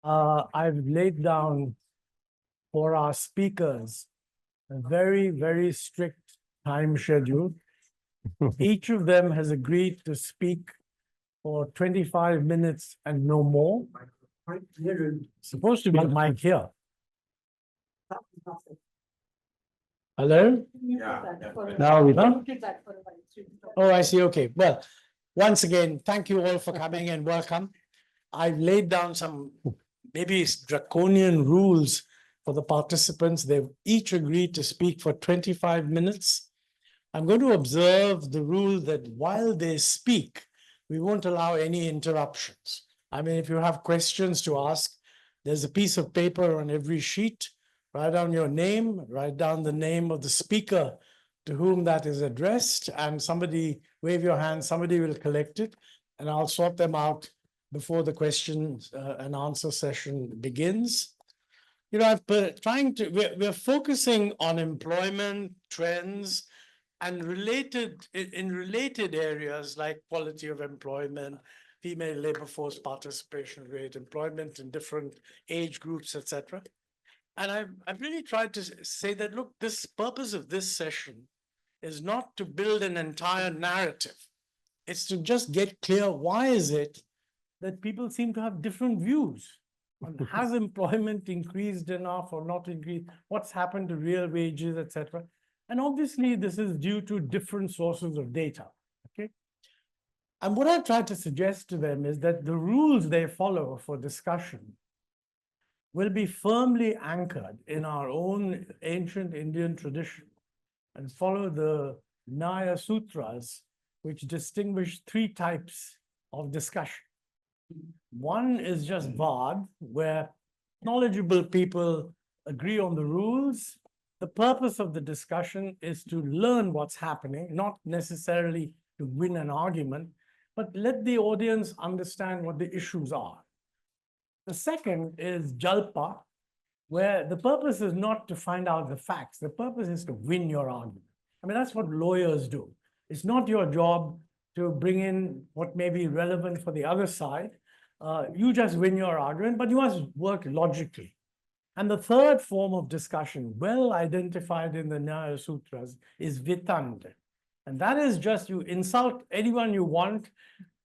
I've laid down for our speakers a very, very strict time schedule. Each of them has agreed to speak for 25 minutes and no more. Supposed to be a mic here. Hello? Now we done? Oh, I see. Okay. Well, once again, thank you all for coming and welcome. I've laid down some maybe draconian rules for the participants. They've each agreed to speak for 25 minutes. I'm going to observe the rule that while they speak, we won't allow any interruptions. I mean, if you have questions to ask, there's a piece of paper on every sheet. Write down your name, write down the name of the speaker to whom that is addressed, and somebody, wave your hand, somebody will collect it, and I'll sort them out before the question and answer session begins. You know, we're focusing on employment trends and in related areas like quality of employment, female labor force participation rate, employment in different age groups, etc. And I've really tried to say that, look, this purpose of this session is not to build an entire narrative. It's to just get clear, why is it that people seem to have different views on has employment increased enough or not increased, what's happened to real wages, etc. And obviously, this is due to different sources of data, okay? And what I've tried to suggest to them is that the rules they follow for discussion will be firmly anchored in our own ancient Indian tradition and follow the Nyaya Sutras, which distinguish three types of discussion. One is just Vad, where knowledgeable people agree on the rules. The purpose of the discussion is to learn what's happening, not necessarily to win an argument, but let the audience understand what the issues are. The second is Jalpa, where the purpose is not to find out the facts. The purpose is to win your argument. I mean, that's what lawyers do. It's not your job to bring in what may be relevant for the other side. You just win your argument, but you must work logically. And the third form of discussion, well identified in the Nyaya Sutras, is Vitand. And that is just you insult anyone you want,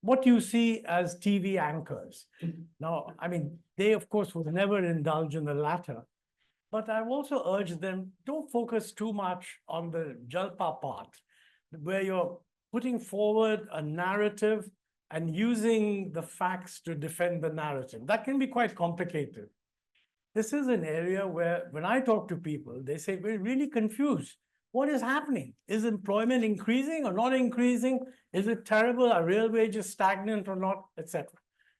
what you see as TV anchors. Now, I mean, they, of course, would never indulge in the latter. But I've also urged them, don't focus too much on the Jalpa part, where you're putting forward a narrative and using the facts to defend the narrative. That can be quite complicated. This is an area where when I talk to people, they say, we're really confused. What is happening? Is employment increasing or not increasing? Is it terrible? Are real wages stagnant or not, etc.?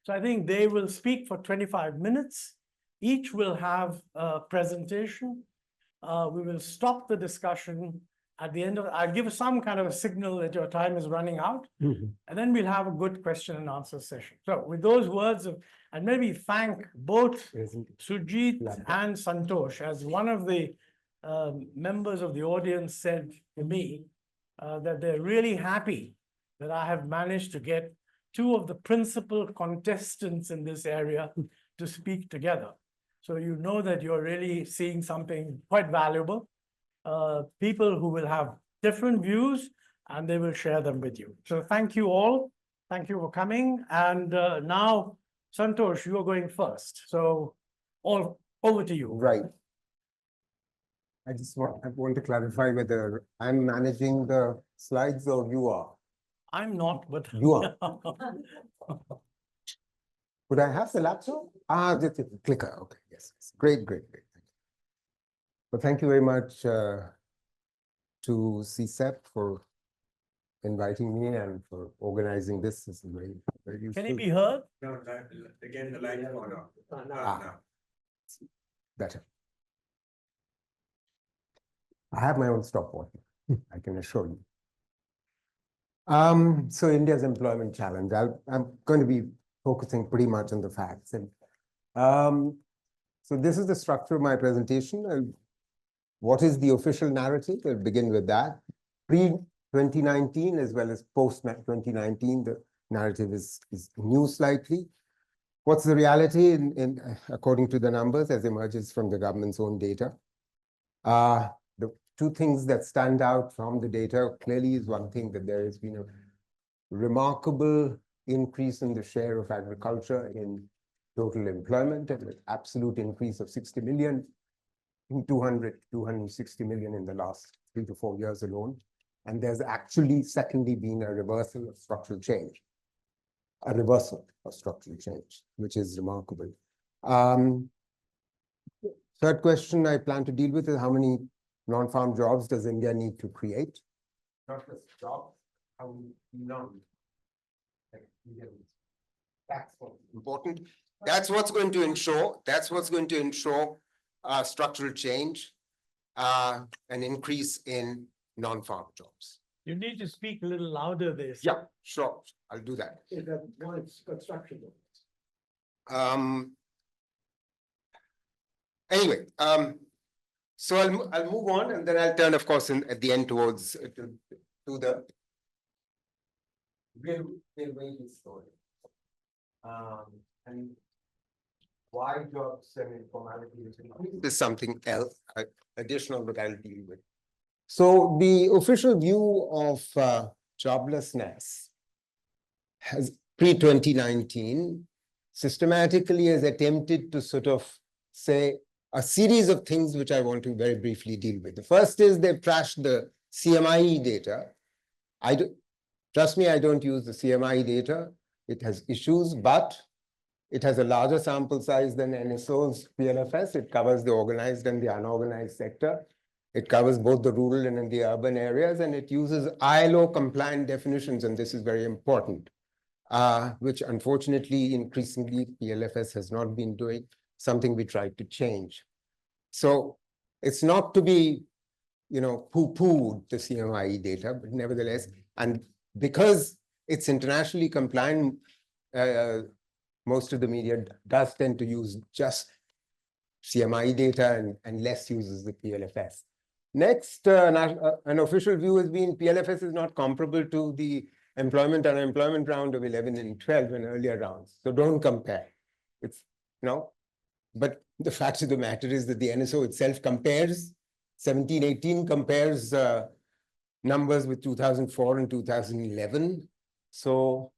So I think they will speak for 25 minutes. Each will have a presentation. We will stop the discussion at the end of it. I'll give some kind of a signal that your time is running out. And then we'll have a good question and answer session. So with those words, and maybe thank both Surjit and Santosh, as one of the members of the audience said to me that they're really happy that I have managed to get two of the principal contestants in this area to speak together. So you know that you're really seeing something quite valuable. People who will have different views and they will share them with you. So thank you all. Thank you for coming. And now, Santosh, you are going first. So all over to you. Right. I want to clarify whether I'm managing the slides or you are. I'm not, but you are. Would I have the laptop? Just a clicker. Okay. Yes. Great. Thank you. Well, thank you very much to CSEP for inviting me and for organizing this. This is very useful. Can it be heard? No, again, the line no. Better. I have my own stopwatch, I can assure you. So India's employment challenge. I'm going to be focusing pretty much on the facts. And so this is the structure of my presentation. What is the official narrative? I'll begin with that. Pre-2019 as well as post-2019, the narrative is new slightly. What's the reality according to the numbers as emerges from the government's own data? The two things that stand out from the data clearly is one thing, that there has been a remarkable increase in the share of agriculture in total employment, and an absolute increase of 60 million, 260 million in the last 3 to 4 years alone. And there's actually, secondly, been a reversal of structural change. A reversal of structural change, which is remarkable. Third question I plan to deal with is how many non-farm jobs does India need to create? Not just jobs, how many non. That's what's important. That's what's going to ensure. That's what's going to ensure structural change, an increase in non-farm jobs. You need to speak a little louder there. Yeah, sure. I'll do that. It's construction. Anyway, so I'll move on, and then I'll turn, of course, at the end towards to the real wages story. And why jobs and informality is something else, additional that I'll deal with. So the official view of joblessness has pre-2019 systematically has attempted to sort of say a series of things which I want to very briefly deal with. The first is they've trashed the CMIE data. Trust me, I don't use the CMIE data. It has issues, but it has a larger sample size than NSO's PLFS. It covers the organized and the unorganized sector. It covers both the rural and the urban areas, and it uses ILO compliant definitions, and this is very important, which unfortunately, increasingly, PLFS has not been doing, something we tried to change. So it's not to be, poo-pooed, the CMIE data, but nevertheless, and because it's internationally compliant, most of the media does tend to use just CMIE data and less uses the PLFS. Next, an official view has been PLFS is not comparable to the employment and unemployment round of 11 and 12 and earlier rounds. So don't compare. It's but the fact of the matter is that the NSO itself compares 17-18 compares numbers with 2004 and 2011. So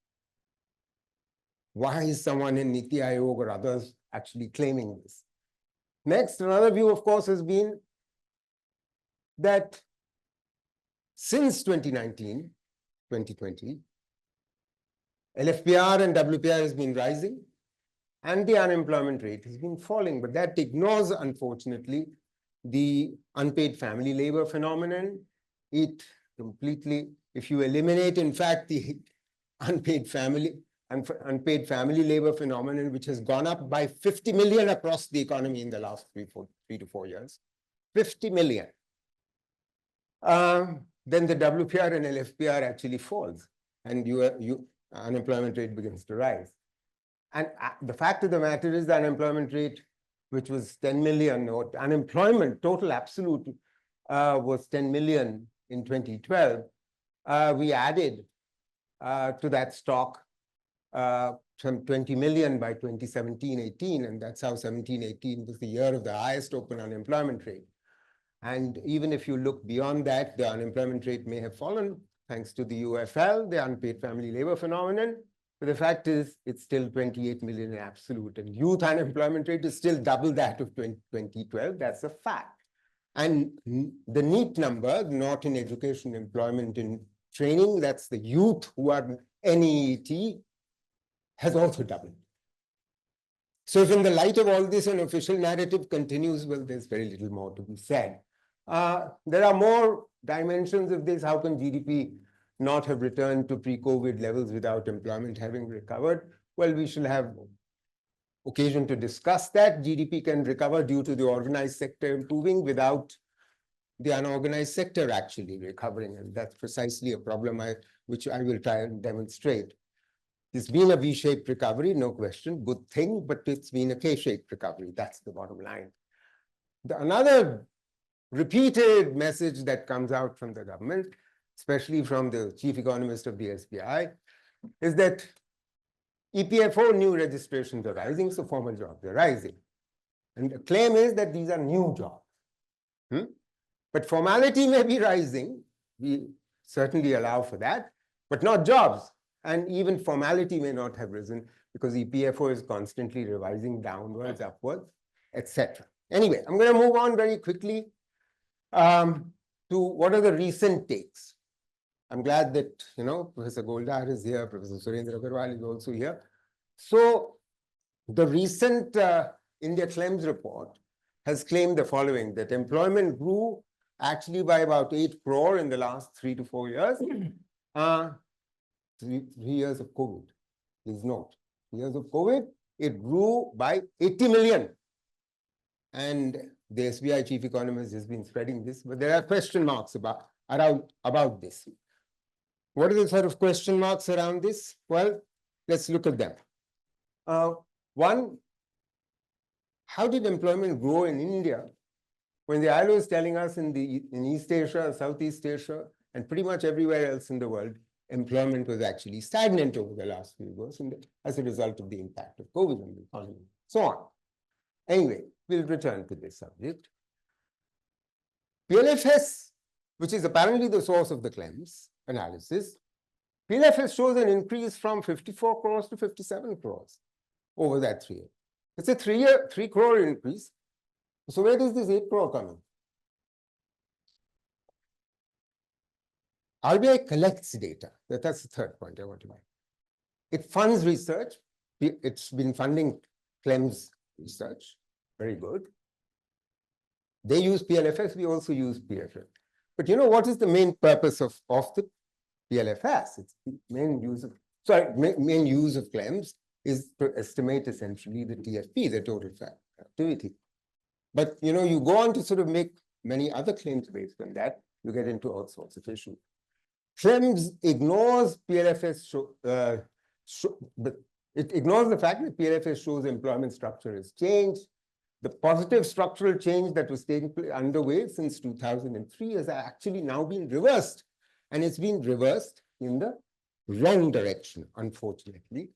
why is someone in Niti Aayog or others actually claiming this? Next, another view, of course, has been that since 2019, 2020, LFPR and WPR has been rising and the unemployment rate has been falling, but that ignores, unfortunately, the unpaid family labor phenomenon. It completely, if you eliminate, in fact, the unpaid family labor phenomenon, which has gone up by 50 million across the economy in the last 3 to 4 years, 50 million. Then the WPR and LFPR actually falls, and unemployment rate begins to rise. And the fact of the matter is the unemployment rate, which was 10 million, or unemployment, total absolute, was 10 million in 2012. We added to that stock some 20 million by 2017-18, and that's how 17-18 was the year of the highest open unemployment rate. And even if you look beyond that, the unemployment rate may have fallen thanks to the UFL, the unpaid family labor phenomenon. But the fact is, it's still 28 million in absolute, and youth unemployment rate is still double that of 2012. That's a fact. And the NEET number, not in education, employment, in training, that's the youth who are NEET, has also doubled. So if in the light of all this, an official narrative continues, well, there's very little more to be said. There are more dimensions of this. How can GDP not have returned to pre-COVID levels without employment having recovered? Well, we shall have occasion to discuss that. GDP can recover due to the organized sector improving without the unorganized sector actually recovering. And that's precisely a problem which I will try and demonstrate. It's been a V-shaped recovery, no question, good thing, but it's been a K-shaped recovery. That's the bottom line. Another repeated message that comes out from the government, especially from the chief economist of the SBI, is that EPFO new registrations are rising, so formal jobs are rising. And the claim is that these are new jobs. But formality may be rising. We certainly allow for that, but not jobs. And even formality may not have risen because EPFO is constantly revising downwards, upwards, etc. Anyway, I'm going to move on very quickly to what are the recent takes. I'm glad that, Professor Goldar is here, Professor Surendra Agarwal is also here. So the recent India Claims report has claimed the following, that employment grew actually by about 8 crore in the last 3 to 4 years. 3 years of COVID. Please note, 3 years of COVID, it grew by 80 million. And the SBI chief economist has been spreading this, but there are question marks about this. What are the sort of question marks around this? Well, let's look at them. One, how did employment grow in India when the ILO is telling us in East Asia, Southeast Asia, and pretty much everywhere else in the world, employment was actually stagnant over the last few years as a result of the impact of COVID on the economy, so on. Anyway, we'll return to this subject. PLFS, which is apparently the source of the claims analysis, PLFS shows an increase from 54 crores to 57 crores over that 3 years. It's a 3 crore increase. So where does this 8 crore come in? RBI collects data. That's the third point I want to make. It funds research. It's been funding claims research. Very good. They use PLFS. We also use PLFS. But what is the main purpose of the PLFS? It's the main use of claims is to estimate essentially the TFP, the total activity. But you go on to sort of make many other claims based on that. You get into all sorts of issues. Claims ignores PLFS, but it ignores the fact that PLFS shows employment structure has changed. The positive structural change that was underway since 2003 has actually now been reversed. And it's been reversed in the wrong direction, unfortunately.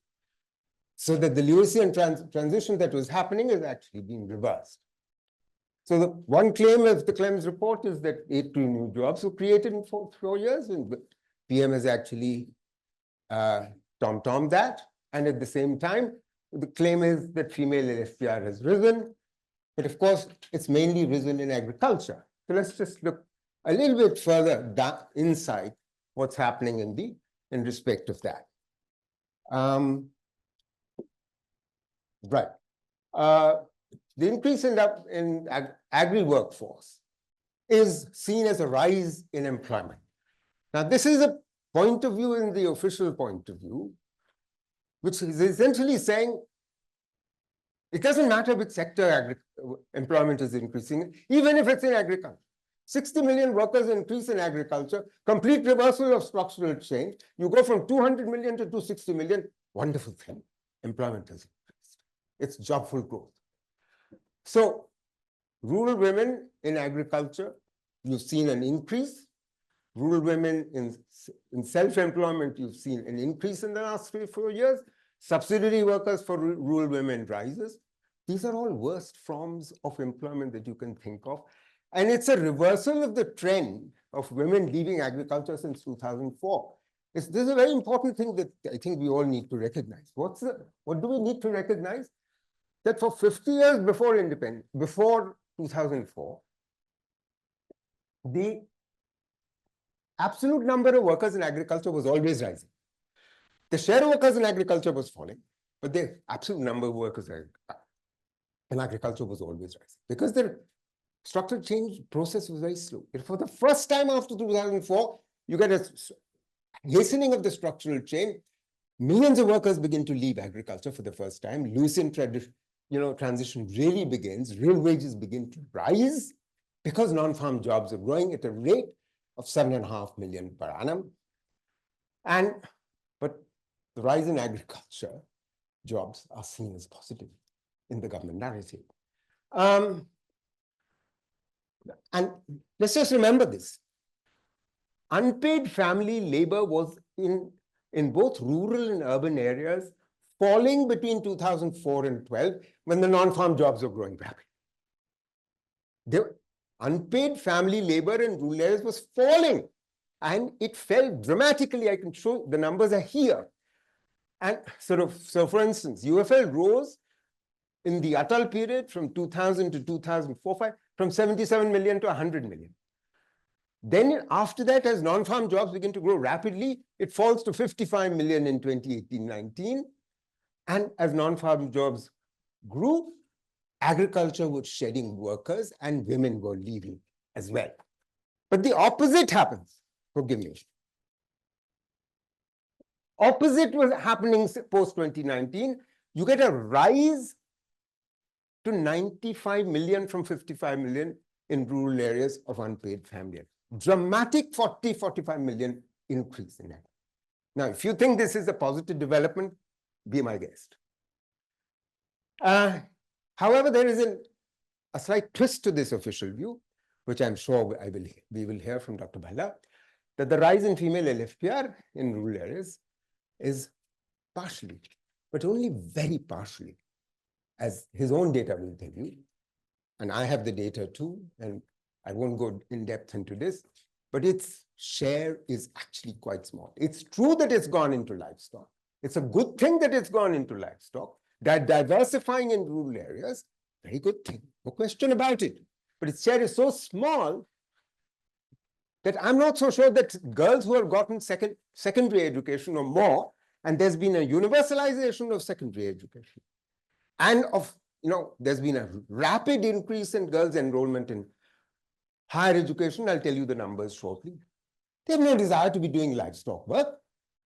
So that the Lewisian transition that was happening is actually being reversed. So the one claim of the claims report is that 80 new jobs were created in 4 years, and the PM has actually tom-tommed that. And at the same time, the claim is that female LFPR has risen. But of course, it's mainly risen in agriculture. So let's just look a little bit further inside what's happening in respect of that. Right. The increase in agri workforce is seen as a rise in employment. Now, this is a point of view in the official point of view, which is essentially saying it doesn't matter which sector employment is increasing, even if it's in agriculture. 60 million workers increase in agriculture, complete reversal of structural change. You go from 200 million to 260 million, wonderful thing. Employment has increased. It's jobful growth. So rural women in agriculture, you've seen an increase. Rural women in self-employment, you've seen an increase in the last 3-4 years. Subsidiary workers for rural women rises. These are all worst forms of employment that you can think of. And it's a reversal of the trend of women leaving agriculture since 2004. This is a very important thing that I think we all need to recognize. What do we need to recognize? That for 50 years before 2004, the absolute number of workers in agriculture was always rising. The share of workers in agriculture was falling, but the absolute number of workers in agriculture was always rising because the structural change process was very slow. For the first time after 2004, you get a hastening of the structural change. Millions of workers begin to leave agriculture for the first time. Lewisian transition really begins. Real wages begin to rise because non-farm jobs are growing at a rate of 7.5 million per annum. But the rise in agriculture jobs are seen as positive in the government narrative. And let's just remember this. Unpaid family labor was in both rural and urban areas falling between 2004 and 12 when the non-farm jobs were growing rapidly. The unpaid family labor in rural areas was falling and it fell dramatically. I can show the numbers are here. And so for instance, UFL rose in the Atal period from 2000 to 2004-5 from 77 million to 100 million. Then after that, as non-farm jobs begin to grow rapidly, it falls to 55 million in 2018-19. And as non-farm jobs grew, agriculture was shedding workers and women were leaving as well. But the opposite happens. Forgive me. Opposite was happening post-2019. You get a rise to 95 million from 55 million in rural areas of unpaid family. Dramatic 40-45 million increase in that. Now, if you think this is a positive development, be my guest. However, there is a slight twist to this official view, which I'm sure we will hear from Dr. Bhalla, that the rise in female LFPR in rural areas is partially, but only very partially, as his own data will tell you. And I have the data too, and I won't go in depth into this, but its share is actually quite small. It's true that it's gone into livestock. It's a good thing that it's gone into livestock. That diversifying in rural areas, very good thing, no question about it. But its share is so small that I'm not so sure that girls who have gotten secondary education or more, and there's been a universalization of secondary education, and there's been a rapid increase in girls' enrollment in higher education. I'll tell you the numbers shortly. They have no desire to be doing livestock work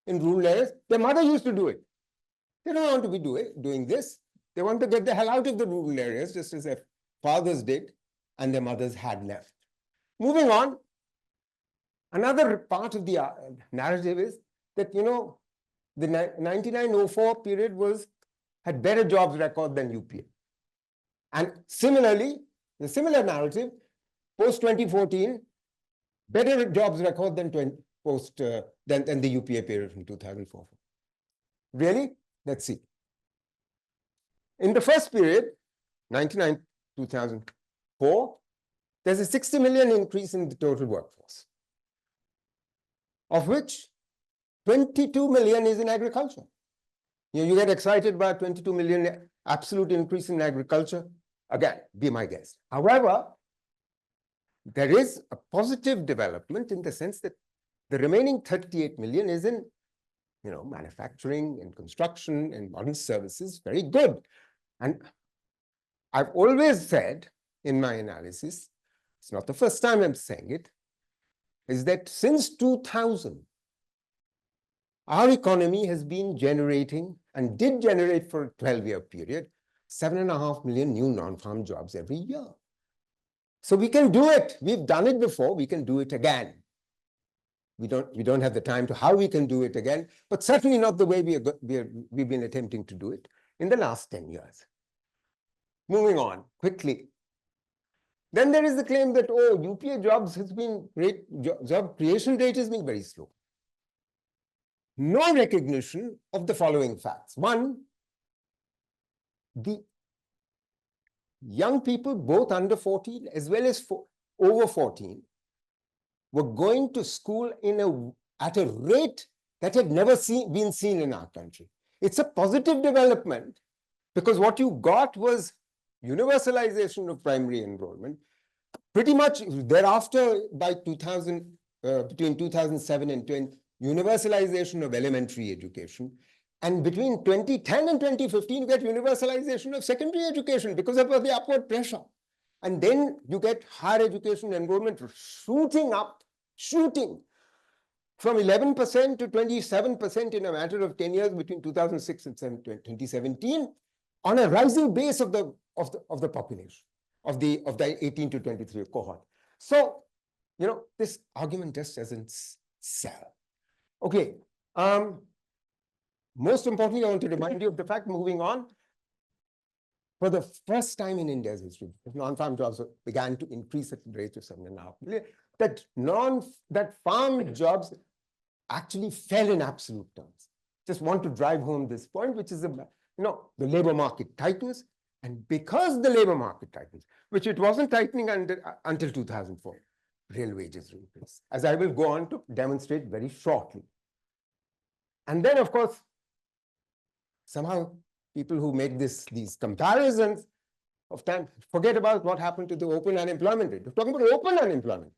in rural areas. Their mother used to do it. They don't want to be doing this. They want to get the hell out of the rural areas, just as their fathers did and their mothers had left. Moving on, another part of the narrative is that, the 1999-04 period had better jobs record than UPA. And similarly, the similar narrative, post-2014, better jobs record than the UPA period from 2004. Really? Let's see. In the first period, 1999-2004, there's a 60 million increase in the total workforce, of which 22 million is in agriculture. You get excited about 22 million absolute increase in agriculture. Again, be my guest. However, there is a positive development in the sense that the remaining 38 million is in manufacturing and construction and modern services. Very good. And I've always said in my analysis, it's not the first time I'm saying it, is that since 2000, our economy has been generating and did generate for a 12-year period 7.5 million new non-farm jobs every year. So we can do it. We've done it before. We can do it again. We don't have the time to how we can do it again, but certainly not the way we've been attempting to do it in the last 10 years. Moving on quickly. Then there is the claim that, UPA jobs has been great, job creation rate has been very slow. No recognition of the following facts. One, the young people, both under 14 as well as over 14, were going to school at a rate that had never been seen in our country. It's a positive development because what you got was universalization of primary enrollment. Pretty much thereafter, by between 2007 and 20, universalization of elementary education. And between 2010 and 2015, you get universalization of secondary education because of the upward pressure. And then you get higher education enrollment shooting from 11% to 27% in a matter of 10 years between 2006 and 2017 on a rising base of the population of the 18 to 23 cohort. So, this argument just doesn't sell. Okay. Most importantly, I want to remind you of the fact, moving on, for the first time in India's history, non-farm jobs began to increase at the rate of 7.5 million, that farm jobs actually fell in absolute terms. just want to drive home this point, which is, the labor market tightens. And because the labor market tightens, which it wasn't tightening until 2004, real wages increase, as I will go on to demonstrate very shortly. And then, of course, somehow people who make these comparisons of time forget about what happened to the open unemployment rate. We're talking about open unemployment.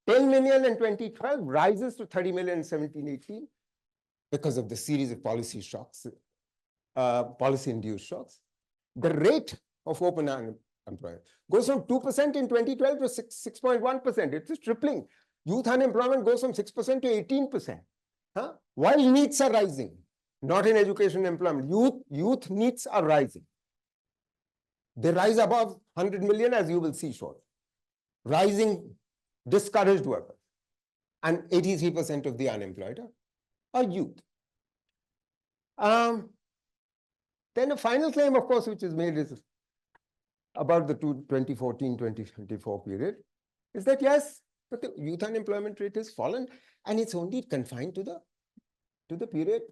10 million in 2012 rises to 30 million in 17-18 because of the series of policy shocks, policy-induced shocks. The rate of open unemployment goes from 2% in 2012 to 6.1%. It's tripling. Youth unemployment goes from 6% to 18%. While needs are rising, not in education and employment, youth needs are rising. They rise above 100 million, as you will see shortly. Rising discouraged workers. And 83% of the unemployed are youth. Then a final claim, of course, which is made is about the 2014-2024 period, is that yes, but the youth unemployment rate has fallen, and it's only confined to the period,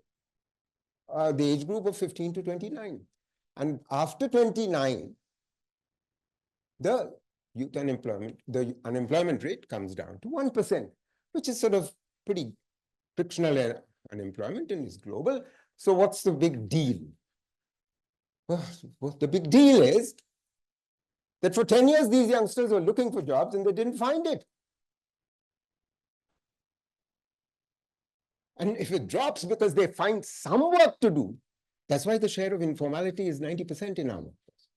the age group of 15 to 29. And after 29, the youth unemployment, the unemployment rate comes down to 1%, which is sort of pretty fictional unemployment and is global. So what's the big deal? Well, the big deal is that for 10 years, these youngsters were looking for jobs and they didn't find it. And if it drops because they find some work to do, that's why the share of informality is 90% in our workforce.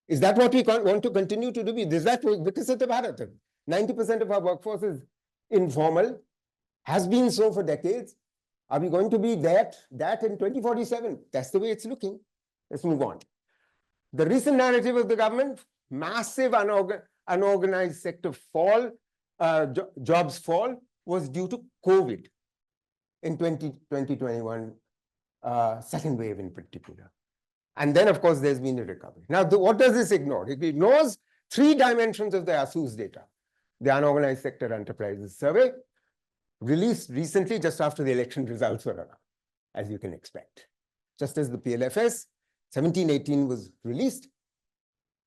Is that what we want to continue to do? Is that because of the Bharat? 90% of our workforce is informal, has been so for decades. Are we going to be that in 2047? That's the way it's looking. Let's move on. The recent narrative of the government, massive unorganized sector fall, jobs fall, was due to COVID in 2021, second wave in particular. And then, of course, there's been a recovery. Now, what does this ignore? It ignores three dimensions of the ASU's data. The Unorganized Sector Enterprises Survey, released recently just after the election results were announced, as you can expect. Just as the PLFS 17-18 was released,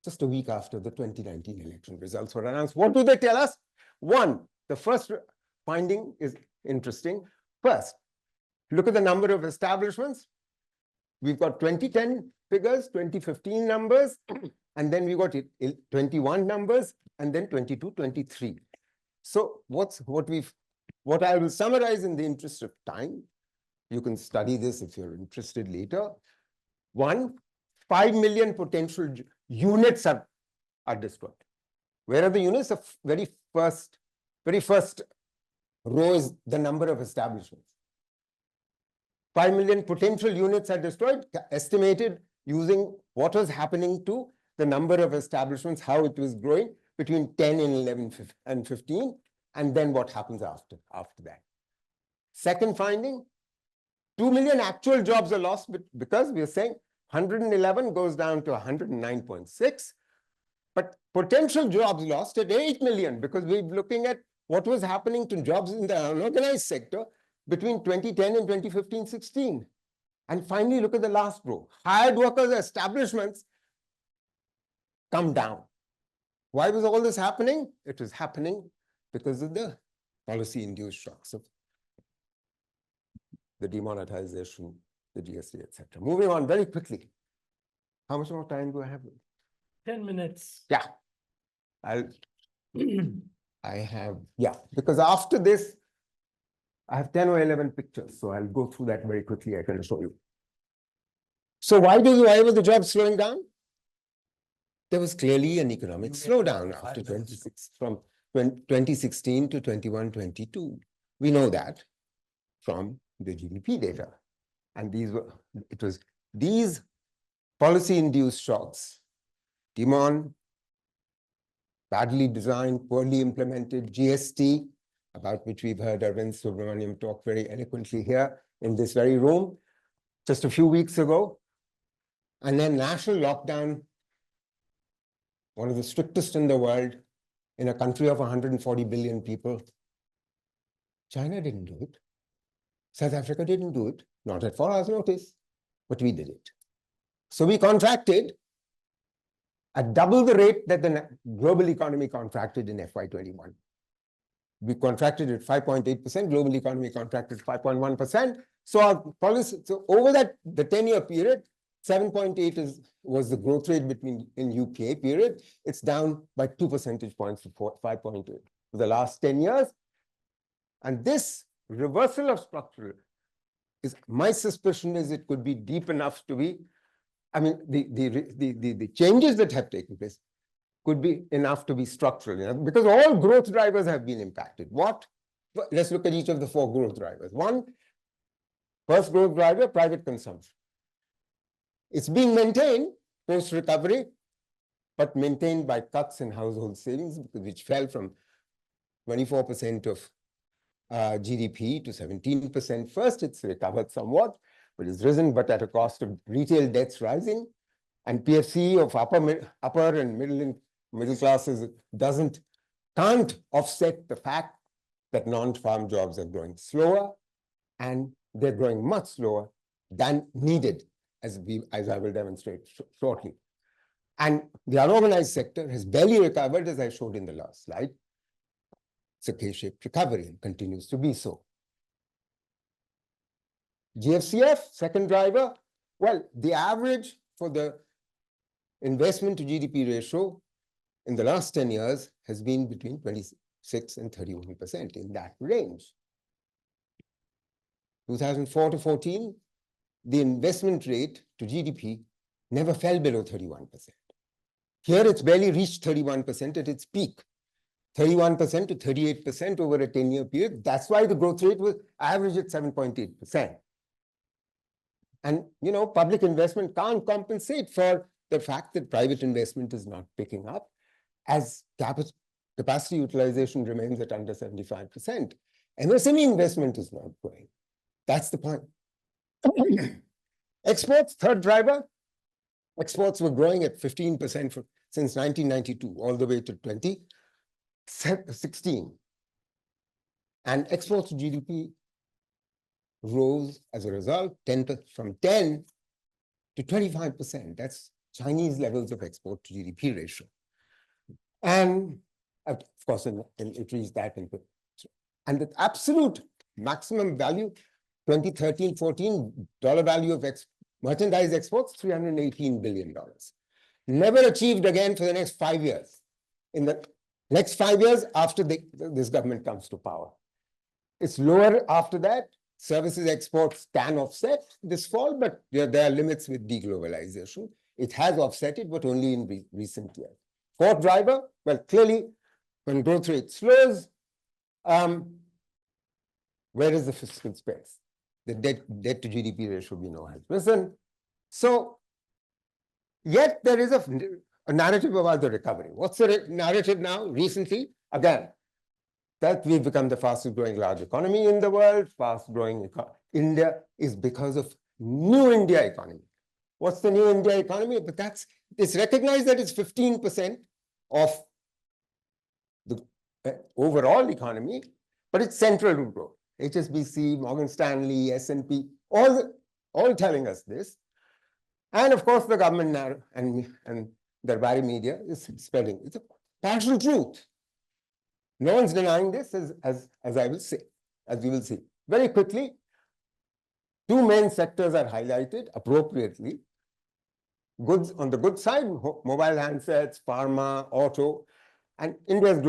just a week after the 2019 election results were announced. What do they tell us? One, the first finding is interesting. First, look at the number of establishments. We've got 2010 figures, 2015 numbers, and then we got 21 numbers, and then 22, 23. So what I will summarize in the interest of time, you can study this if you're interested later. 1, 5 million potential units are destroyed. Where are the units? The very first row is the number of establishments. 5 million potential units are destroyed, estimated using what was happening to the number of establishments, how it was growing between 10 and 11 and 15, and then what happens after that. Second finding, 2 million actual jobs are lost because we are saying 111 goes down to 109.6, but potential jobs lost at 8 million because we're looking at what was happening to jobs in the unorganized sector between 2010 and 2015-16. And finally, look at the last row. Hired workers establishments come down. Why was all this happening? It was happening because of the policy-induced shocks of the demonetization, the GST, etc. Moving on very quickly. How much more time do I have? 10 minutes. Yeah. Because after this, I have 10 or 11 pictures, so I'll go through that very quickly. I can show you. So why were the jobs slowing down? There was clearly an economic slowdown after 2016 to 21-22. We know that from the GDP data. And these policy-induced shocks, badly designed, poorly implemented, GST, about which we've heard Arvind Subramaniam talk very eloquently here in this very room just a few weeks ago. And then national lockdown, one of the strictest in the world, in a country of 140 billion people. China didn't do it. South Africa didn't do it. not at 4 hours notice, but we did it. So we contracted at double the rate that the global economy contracted in FY21. We contracted at 5.8%, global economy contracted 5.1%. So our policy, so over that the 10-year period, 7.8 was the growth rate in UPA period. It's down by 2 percentage points to 5.8 for the last 10 years. And this reversal of structural is, my suspicion is it could be deep enough to be, I mean, the changes that have taken place could be enough to be structural, because all growth drivers have been impacted. What? Let's look at each of the 4 growth drivers. First growth driver, private consumption. It's being maintained post-recovery, but maintained by cuts in household savings, which fell from 24% of GDP to 17%. First, it's recovered somewhat, but it's risen, but at a cost of retail debts rising. And PFC of upper and middle classes can't offset the fact that non-farm jobs are growing slower, and they're growing much slower than needed, as I will demonstrate shortly. And the unorganized sector has barely recovered, as I showed in the last slide. It's a K-shaped recovery and continues to be so. GFCF, second driver, well, the average for the investment to GDP ratio in the last 10 years has been between 26 and 31%, in that range. 2004 to 14, the investment rate to GDP never fell below 31%. Here it's barely reached 31% at its peak, 31% to 38% over a 10-year period. That's why the growth rate was average at 7.8%. And, public investment can't compensate for the fact that private investment is not picking up, as capacity utilization remains at under 75%. MSME investment is not growing. That's the point. Exports, third driver. Exports were growing at 15% since 1992, all the way to 2016. And exports to GDP rose as a result from 10 to 25%. That's Chinese levels of export to GDP ratio. And of course, it reached that. And the absolute maximum value, 2013-14 dollar value of merchandise exports, $318 billion. Never achieved again for the next 5 years. In the next 5 years after this government comes to power. It's lower after that. Services exports can offset this fall, but there are limits with deglobalization. It has offset it, but only in recent years. Fourth driver, well, clearly, when growth rate slows, where is the fiscal space? The debt to GDP ratio we know has risen. So, yet there is a narrative about the recovery. What's the narrative now? Recently, again, that we've become the fastest growing large economy in the world, fast growing India is because of new India economy. What's the new India economy? But it's recognized that it's 15% of the overall economy, but it's central to growth. HSBC, Morgan Stanley, S&P, all telling us this. And of course, the government now and the Bari media is spreading. It's a partial truth. No one's denying this, as I will say, as we will see. Very quickly, 2 main sectors are highlighted appropriately. Goods on the good side, mobile handsets, pharma, auto, and India is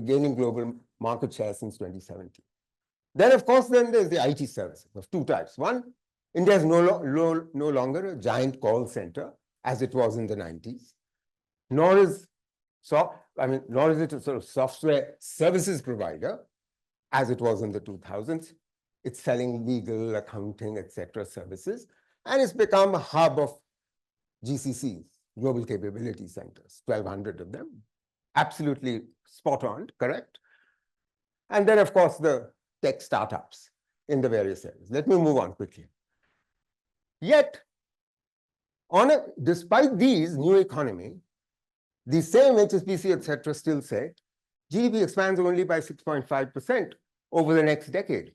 gaining global market share since 2017. Then, of course, there's the IT services of 2 types. One, India is no longer a giant call center as it was in the 90s, nor is it a sort of software services provider as it was in the 2000s. It's selling legal, accounting, etc. services, and it's become a hub of GCCs, Global Capability Centers, 1,200 of them. Absolutely spot on, correct? And then, of course, the tech startups in the various areas. Let me move on quickly. Yet, despite these new economy, the same HSBC, etc., still say GDP expands only by 6.5% over the next decade.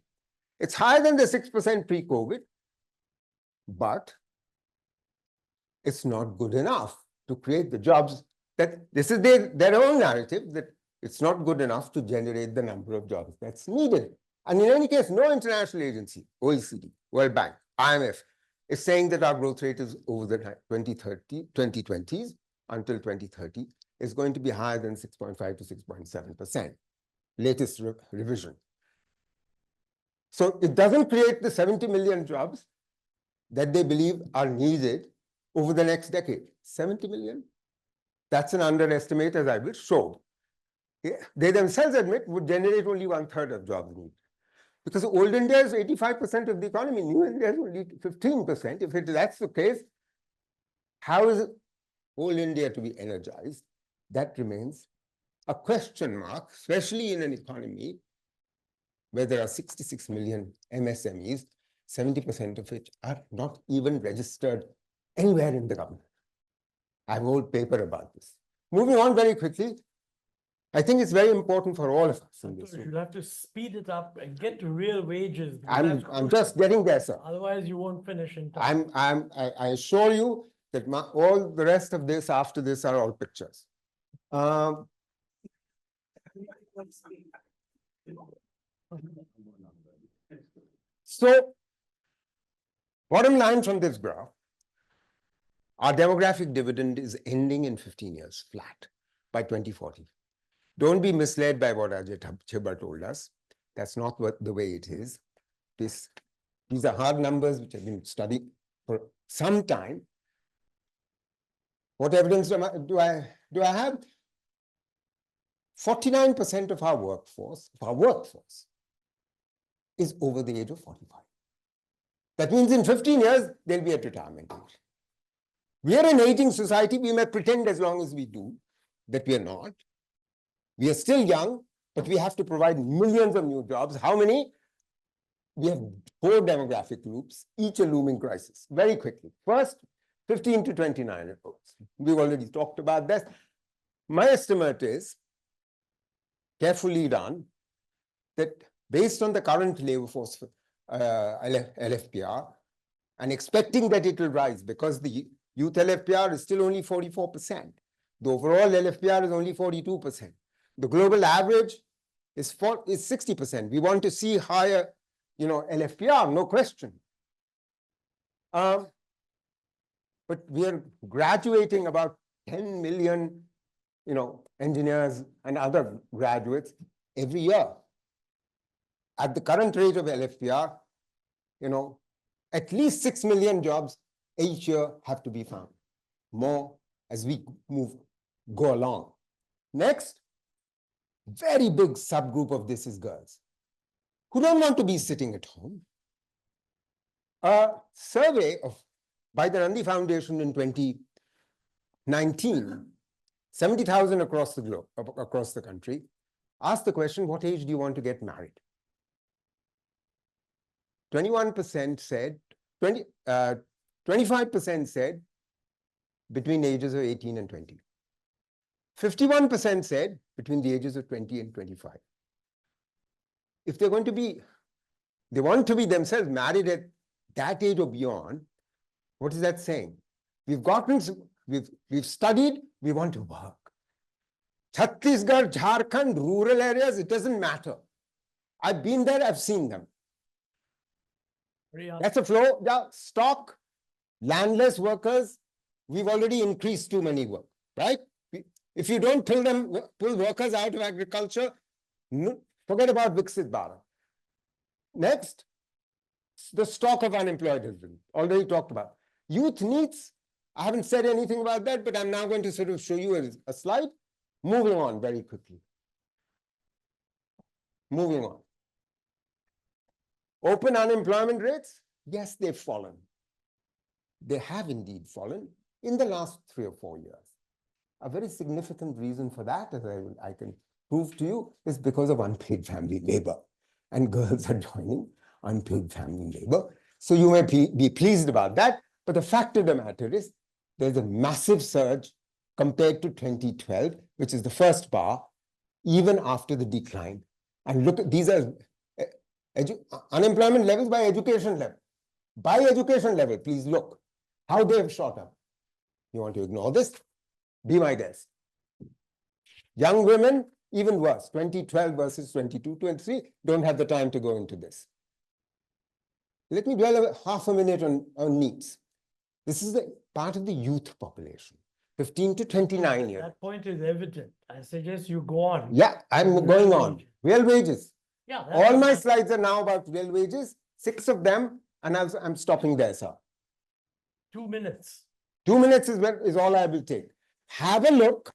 It's higher than the 6% pre-COVID, but it's not good enough to create the jobs that this is their own narrative, that it's not good enough to generate the number of jobs that's needed. And in any case, no international agency, OECD, World Bank, IMF, is saying that our growth rate is over the 2020s until 2030 is going to be higher than 6.5 to 6.7%. Latest revision. So it doesn't create the 70 million jobs that they believe are needed over the next decade. 70 million? That's an underestimate, as I will show. They themselves admit would generate only 1/3 of jobs needed. Because old India is 85% of the economy, new India is only 15%. If that's the case, how is old India to be energized? That remains a question mark, especially in an economy where there are 66 million MSMEs, 70% of which are not even registered anywhere in the government. I have a whole paper about this. Moving on very quickly, I think it's very important for all of us in this room. You'll have to speed it up and get to real wages. I'm just getting there, sir. Otherwise, you won't finish in time. I assure you that all the rest of this after this are all pictures. So, bottom line from this graph, our demographic dividend is ending in 15 years flat by 2040. Don't be misled by what Ajay Chibba told us. That's not the way it is. These are hard numbers which have been studied for some time. What evidence do I have? 49% of our workforce is over the age of 45. That means in 15 years, they'll be at retirement age. We are an aging society. We may pretend as long as we do that we are not. We are still young, but we have to provide millions of new jobs. How many? We have 4 demographic loops, each a looming crisis. Very quickly. First, 15 to 29-year-olds. We've already talked about this. My estimate is, carefully done, that based on the current labor force LFPR, and expecting that it will rise because the youth LFPR is still only 44%. The overall LFPR is only 42%. The global average is 60%. We want to see higher, LFPR, no question. But we are graduating about 10 million, engineers and other graduates every year. At the current rate of LFPR, at least 6 million jobs each year have to be found. More as we go along. Next, very big subgroup of this is girls who don't want to be sitting at home. A survey by the Nandi Foundation in 2019, 70,000 across the globe, across the country, asked the question, what age do you want to get married? 21% said, 25% said between the ages of 18 and 20. 51% said between the ages of 20 and 25. If they're going to be, they want to be themselves married at that age or beyond, what is that saying? We've studied, we want to work. Chhattisgarh, Jharkhand, rural areas, it doesn't matter. I've been there, I've seen them. That's a flow. Yeah, stock, landless workers, we've already increased too many work, right? If you don't pull workers out of agriculture, forget about Viksit Bharat. Next, the stock of unemployed has been already talked about. Youth needs, I haven't said anything about that, but I'm now going to sort of show you a slide. Moving on very quickly. Moving on. Open unemployment rates, yes, they've fallen. They have indeed fallen in the last 3 or 4 years. A very significant reason for that, as I can prove to you, is because of unpaid family labor. And girls are joining unpaid family labor. So you may be pleased about that. But the fact of the matter is, there's a massive surge compared to 2012, which is the first bar, even after the decline. And look at, these are Unemployment levels by education level. By education level, please look how they have shot up. You want to ignore this? Be my guest. Young women, even worse, 2012 versus 22, 23, don't have the time to go into this. Let me dwell half a minute on needs. This is the part of the youth population, 15 to 29 years. That point is evident. I suggest you go on. Yeah, I'm going on. Real wages. Yeah. All my slides are now about real wages, 6 of them, and I'm stopping there, sir. 2 minutes. 2 minutes is all I will take. Have a look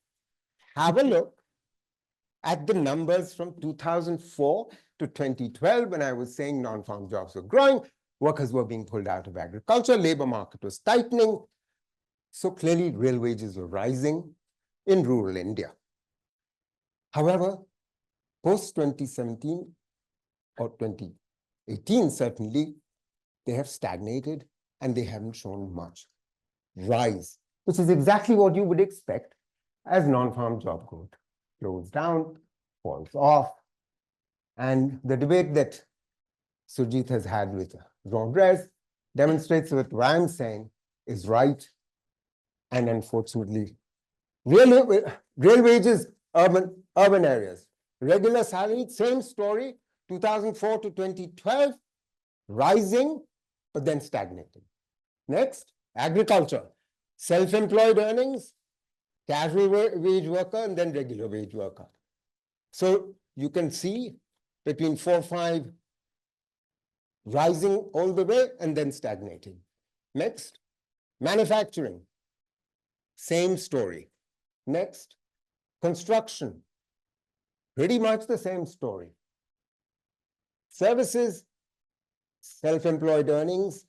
at the numbers from 2004 to 2012 when I was saying non-farm jobs were growing, workers were being pulled out of agriculture, labor market was tightening. So clearly real wages were rising in rural India. However, post 2017 or 2018, certainly, they have stagnated and they haven't shown much rise, which is exactly what you would expect as non-farm job growth slows down, falls off. And the debate that Surjit has had with Rodriguez demonstrates that what I'm saying is right. And unfortunately, real wages, urban areas, regular salary, same story, 2004 to 2012, rising, but then stagnating. Next, agriculture, self-employed earnings, casual wage worker, and then regular wage worker. So you can see between 4, 5, rising all the way and then stagnating. Next, manufacturing, same story. Next, construction, pretty much the same story. Services, self-employed earnings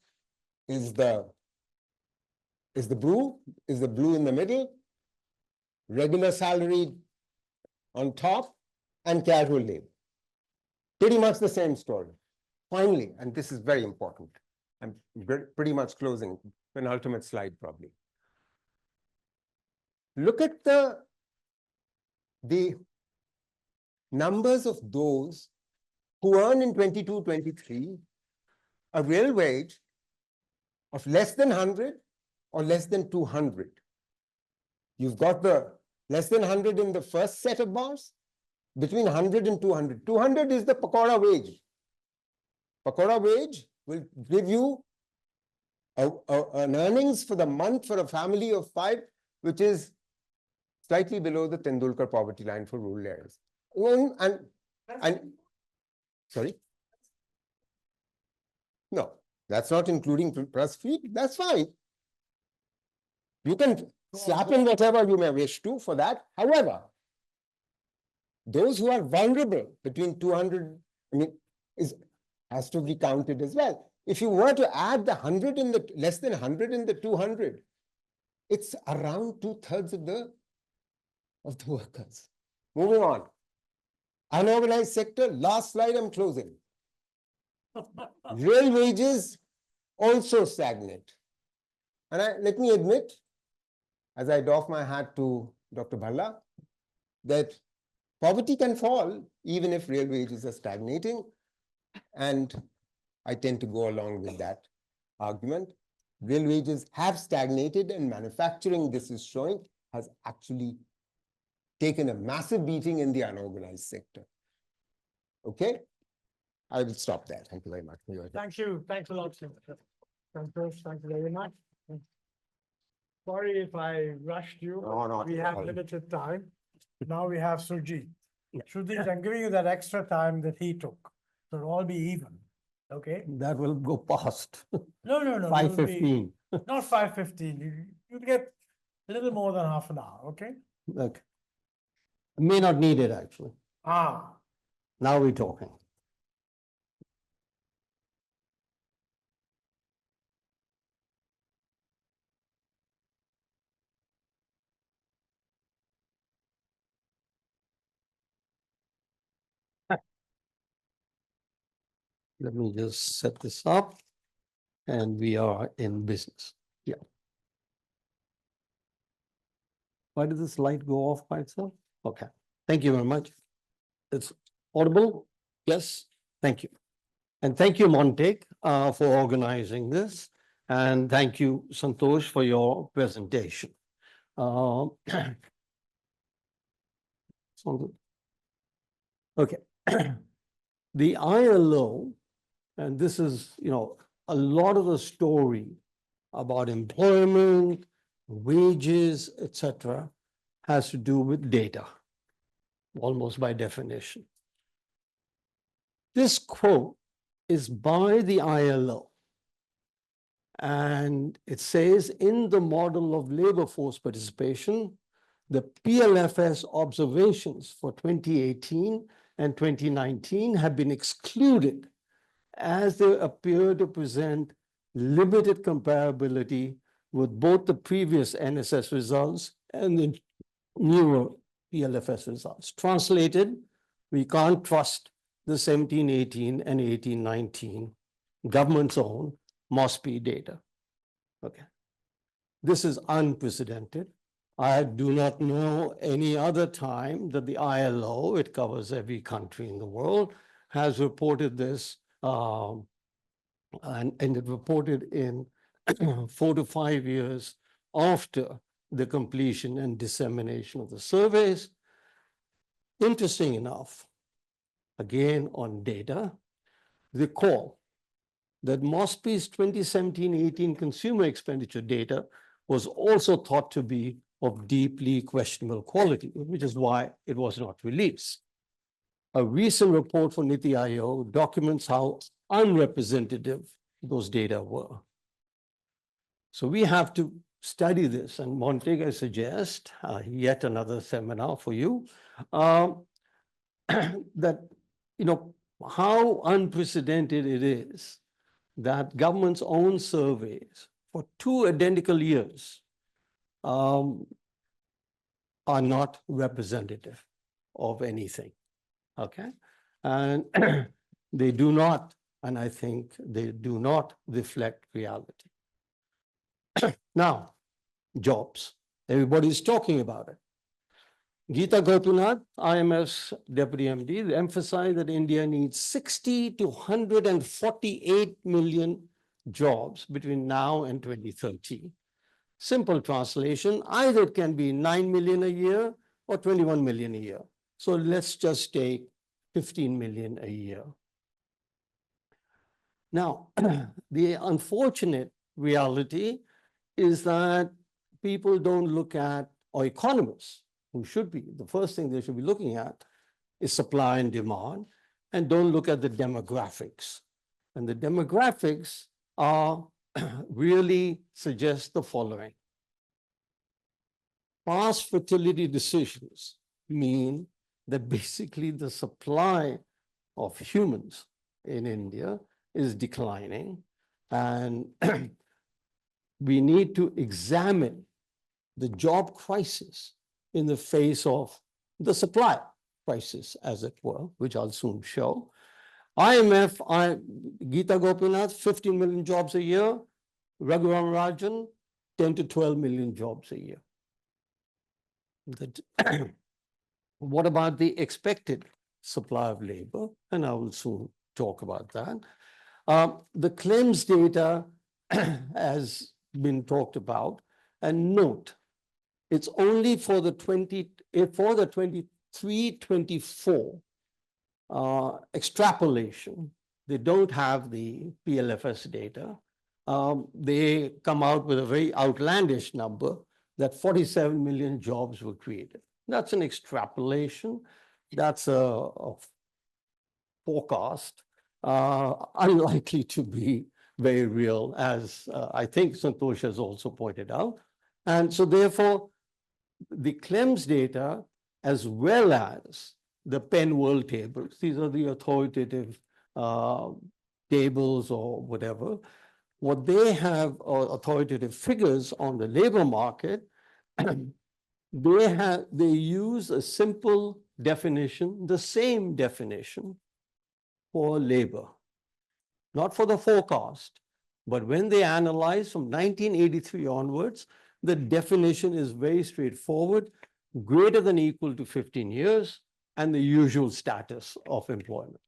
is the blue in the middle, regular salary on top, and casual labor. Pretty much the same story. Finally, and this is very important, I'm pretty much closing, penultimate slide probably. Look at the numbers of those who earn in 22, 23 a real wage of less than 100 or less than 200. You've got the less than 100 in the first set of bars, between 100 and 200. 200 is the pakora wage. Pakora wage will give you an earnings for the month for a family of 5, which is slightly below the Tendulkar poverty line for rural areas. And sorry? No, that's not including plus feed. That's fine. You can slap in whatever you may wish to for that. However, those who are vulnerable between 200, has to be counted as well. If you were to add the 100 in the less than 100 in the 200, it's around 2/3 of the workers. Moving on. Unorganized sector, last slide, I'm closing. Real wages also stagnate. And let me admit, as I doff my hat to Dr. Bhalla, that poverty can fall even if real wages are stagnating. And I tend to go along with that argument. Real wages have stagnated, and manufacturing, this is showing, has actually taken a massive beating in the unorganized sector. Okay? I will stop there. Thank you very much. Thank you. Thanks a lot, Santosh. Thank you very much. Sorry if I rushed you. No, we have limited time. Now we have Surjit. Surjit, I'm giving you that extra time that he took. So it'll all be even. Okay? That will go past No. 5:15. Not 5:15. You get a little more than half an hour. Okay? Okay. May not need it, actually. Ah. Now we're talking. Let me just set this up. And we are in business. Yeah. Why did this light go off by itself? Okay. Thank you very much. It's audible? Yes. Thank you. And thank you, Montek, for organizing this. And thank you, Santosh, for your presentation. Uh, Okay. The ILO, and this is, a lot of the story about employment, wages, etc., has to do with data, almost by definition. This quote is by the ILO, and it says, in the model of labor force participation, the PLFS observations for 2018 and 2019 have been excluded as they appear to present limited comparability with both the previous NSS results and the newer PLFS results. Translated, we can't trust the 1718 and 1819 government's own MOSPI data. Okay. This is unprecedented. I do not know any other time that the ILO, it covers every country in the world, has reported this, and it reported in 4 to 5 years after the completion and dissemination of the surveys. Interesting enough, again on data, recall that MOSPI's 2017-18 consumer expenditure data was also thought to be of deeply questionable quality, which is why it was not released. A recent report from NITI Aayog documents how unrepresentative those data were. So we have to study this, and Montek, I suggest yet another seminar for you, that, how unprecedented it is that government's own surveys for 2 identical years are not representative of anything, okay? And they do not, and I think they do not reflect reality. Now, jobs. Everybody's talking about it. Geeta Gopinath, IMF's deputy MD, emphasized that India needs 60 to 148 million jobs between now and 2030. Simple translation, either it can be 9 million a year or 21 million a year. So let's just take 15 million a year. Now, the unfortunate reality is that people don't look at, or economists, who should be, the first thing they should be looking at is supply and demand, and don't look at the demographics. And the demographics are really suggest the following. Past fertility decisions mean that basically the supply of humans in India is declining, and we need to examine the job crisis in the face of the supply crisis, as it were, which I'll soon show. IMF, Geeta Gopinath, 15 million jobs a year. Raghuram Rajan, 10 to 12 million jobs a year. What about the expected supply of labor? And I will soon talk about that. The claims data has been talked about, and note, it's only for the 23-24 extrapolation. They don't have the PLFS data. They come out with a very outlandish number that 47 million jobs were created. That's an extrapolation. That's a forecast, unlikely to be very real, as I think Santosh has also pointed out. And so therefore, the claims data, as well as the Penn World tables, these are the authoritative tables or whatever, what they have are authoritative figures on the labor market. They use a simple definition, the same definition for labor, not for the forecast, but when they analyze from 1983 onwards, the definition is very straightforward, greater than or equal to 15 years, and the usual status of employment.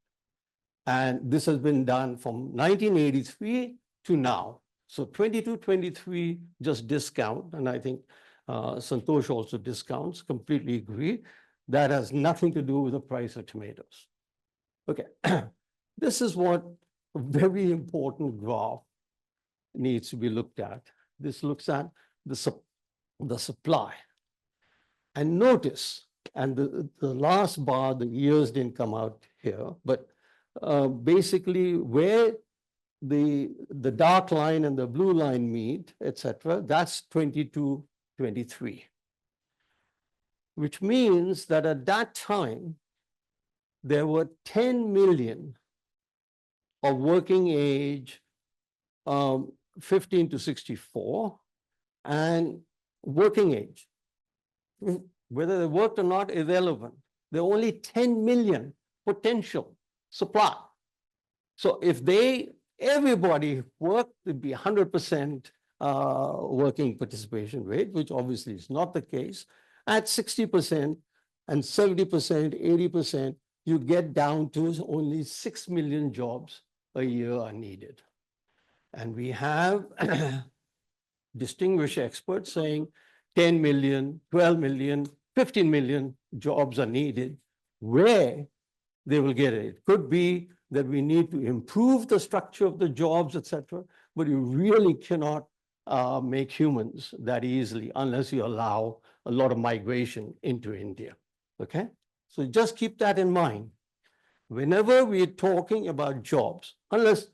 And this has been done from 1983 to now. So 22, 23 just discount, and I think Santosh also discounts, completely agree. That has nothing to do with the price of tomatoes. Okay, this is what a very important graph needs to be looked at. This looks at the supply. And notice, and the last bar, the years didn't come out here, but basically where the dark line and the blue line meet, etc., that's 22, 23. Which means that at that time, there were 10 million of working age 15 to 64 and working age. Whether they worked or not, irrelevant. There are only 10 million potential supply. So if everybody worked, it'd be 100% working participation rate, which obviously is not the case. At 60% and 70%, 80%, you get down to only 6 million jobs a year are needed. And we have distinguished experts saying 10 million, 12 million, 15 million jobs are needed. Where they will get it? It could be that we need to improve the structure of the jobs, etc., but you really cannot make humans that easily unless you allow a lot of migration into India. Okay, so just keep that in mind. Whenever we're talking about jobs, unless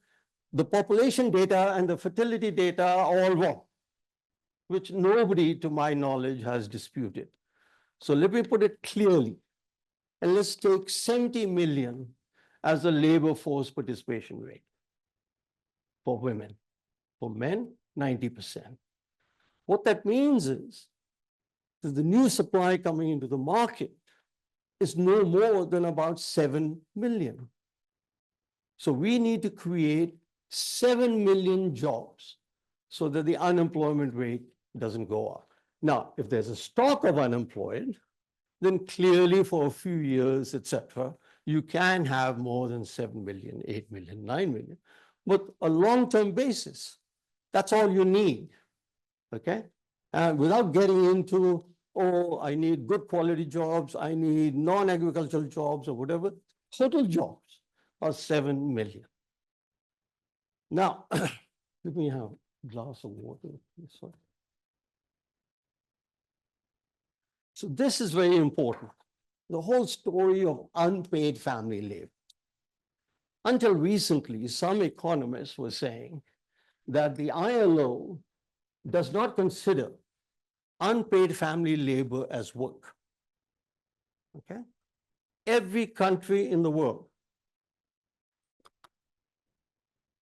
the population data and the fertility data are all wrong, which nobody, to my knowledge, has disputed. So let me put it clearly. And let's take 70 million as the labor force participation rate for women. For men, 90%. What that means is that the new supply coming into the market is no more than about 7 million. So we need to create 7 million jobs so that the unemployment rate doesn't go up. Now, if there's a stock of unemployed, then clearly for a few years, etc., you can have more than 7 million, 8 million, 9 million. But a long-term basis, that's all you need, okay? And without getting into, oh, I need good quality jobs, I need non-agricultural jobs or whatever, total jobs are 7 million. Now, let me have a glass of water. Sorry. So this is very important. The whole story of unpaid family labor. Until recently, some economists were saying that the ILO does not consider unpaid family labor as work. Okay? Every country in the world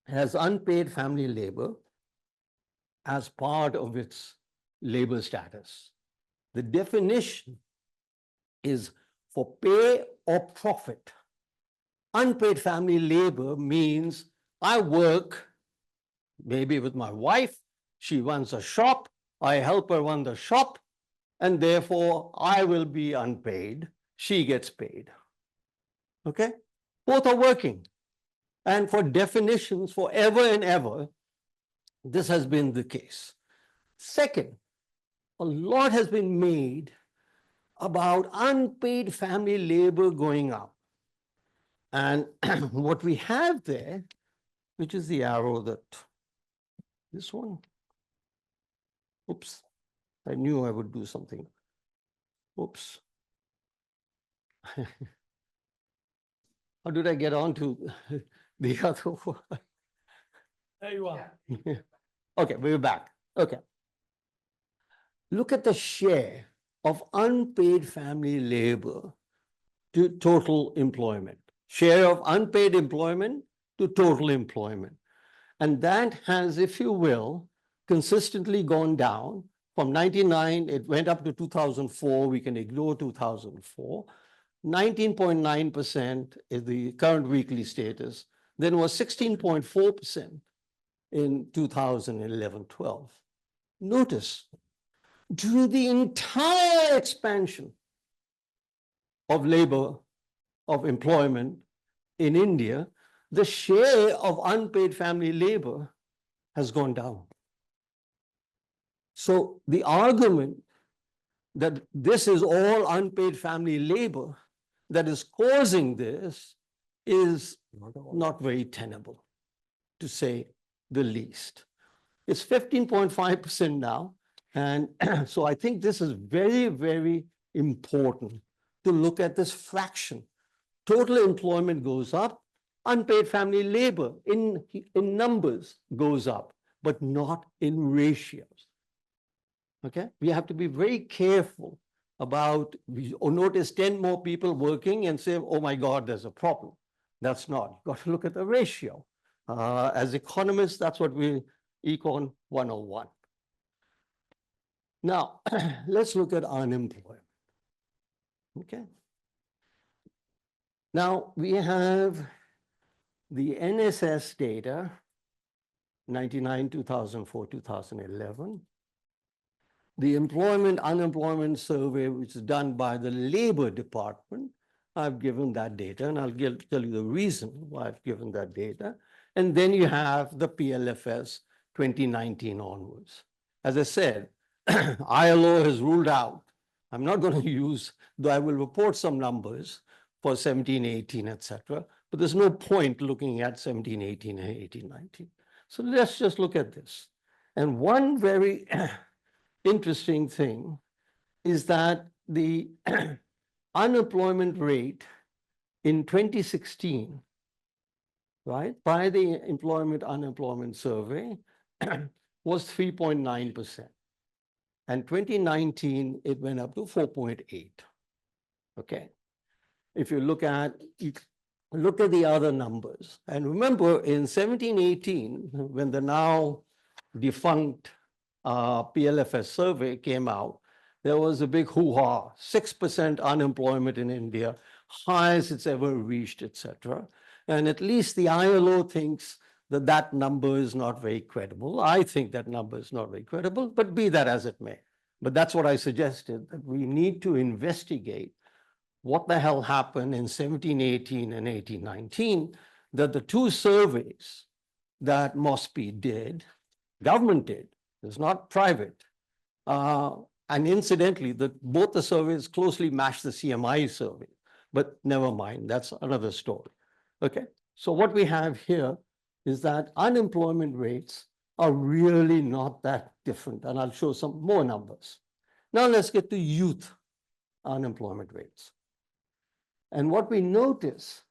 has unpaid family labor as part of its labor status. The definition is for pay or profit. Unpaid family labor means I work maybe with my wife, she runs a shop, I help her run the shop, and therefore I will be unpaid, she gets paid. Okay? Both are working. And for definitions forever and ever, this has been the case. Second, a lot has been made about unpaid family labor going up. And what we have there, which is the arrow that, this one, oops, I knew I would do something. Oops. How did I get on to the other one? There you are. Okay, we're back. Okay. Look at the share of unpaid family labor to total employment. Share of unpaid employment to total employment. And that has, if you will, consistently gone down. From 99, it went up to 2004. We can ignore 2004. 19.9% is the current weekly status. Then was 16.4% in 2011-12. Notice, during the entire expansion of labor, of employment in India, the share of unpaid family labor has gone down. So the argument that this is all unpaid family labor that is causing this is not very tenable, to say the least. It's 15.5% now. And so I think this is very, very important to look at this fraction. Total employment goes up, unpaid family labor in numbers goes up, but not in ratios. Okay, we have to be very careful about, or notice 10 more people working and say, oh my God, there's a problem. That's not. You've got to look at the ratio. As economists, that's what we Econ 101. Now, let's look at unemployment. Okay. Now, we have the NSS data, 99, 2004, 2011. The unemployment survey, which is done by the Labor Department, I've given that data, and I'll tell you the reason why I've given that data. And then you have the PLFS 2019 onwards. As I said, ILO has ruled out, I'm not going to use, though I will report some numbers for 17, 18, etc. But there's no point looking at 17, 18, and 18, 19. So let's just look at this. And one very interesting thing is that the unemployment rate in 2016, right, by the unemployment survey was 3.9%. And 2019, it went up to 4.8. Okay. If you look at the other numbers, and remember in 17, 18, when the now defunct PLFS survey came out, there was a big hoo-ha, 6% unemployment in India, highest it's ever reached, etc. And at least the ILO thinks that that number is not very credible. I think that number is not very credible, but be that as it may. But that's what I suggested, that we need to investigate what the hell happened in 17, 18 and 18, 19, that the two surveys that MOSPI did, government did, it's not private. And incidentally, both the surveys closely match the CMI survey, but never mind, that's another story. Okay, so what we have here is that unemployment rates are really not that different, and I'll show some more numbers. Now let's get to youth unemployment rates. And what we notice,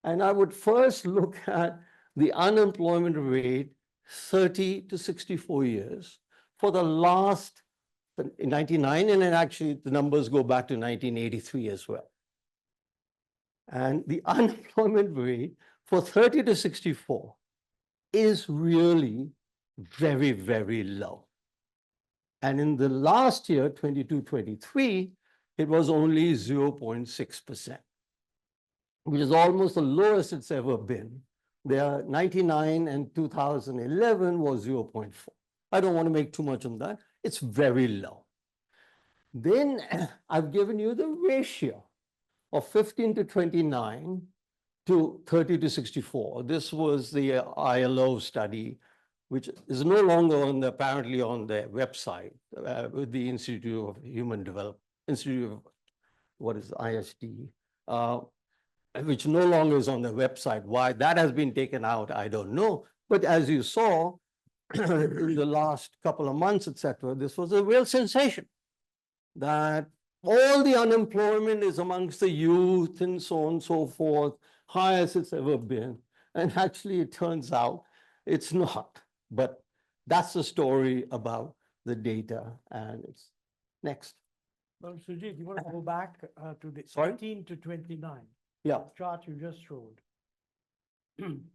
and I would first look at the unemployment rate 30 to 64 years for the last 99, and then actually the numbers go back to 1983 as well. And the unemployment rate for 30 to 64 is really very, very low. And in the last year, 22-23, it was only 0.6%, which is almost the lowest it's ever been. There 99 and 2011 was 0.4. I don't want to make too much on that. It's very low. Then I've given you the ratio of 15 to 29 to 30 to 64. This was the ILO study, which is no longer apparently on their website with the Institute of Human Development, Institute of, what is ISD, which no longer is on the website. Why that has been taken out, I don't know. But as you saw in the last couple of months, etc., this was a real sensation that all the unemployment is amongst the youth and so on and so forth, highest it's ever been. And actually, it turns out it's not. But that's the story about the data. And it's next. Well, Surjit, you want to go back to the Sorry? 18 to 29? Yeah, Chart you just showed.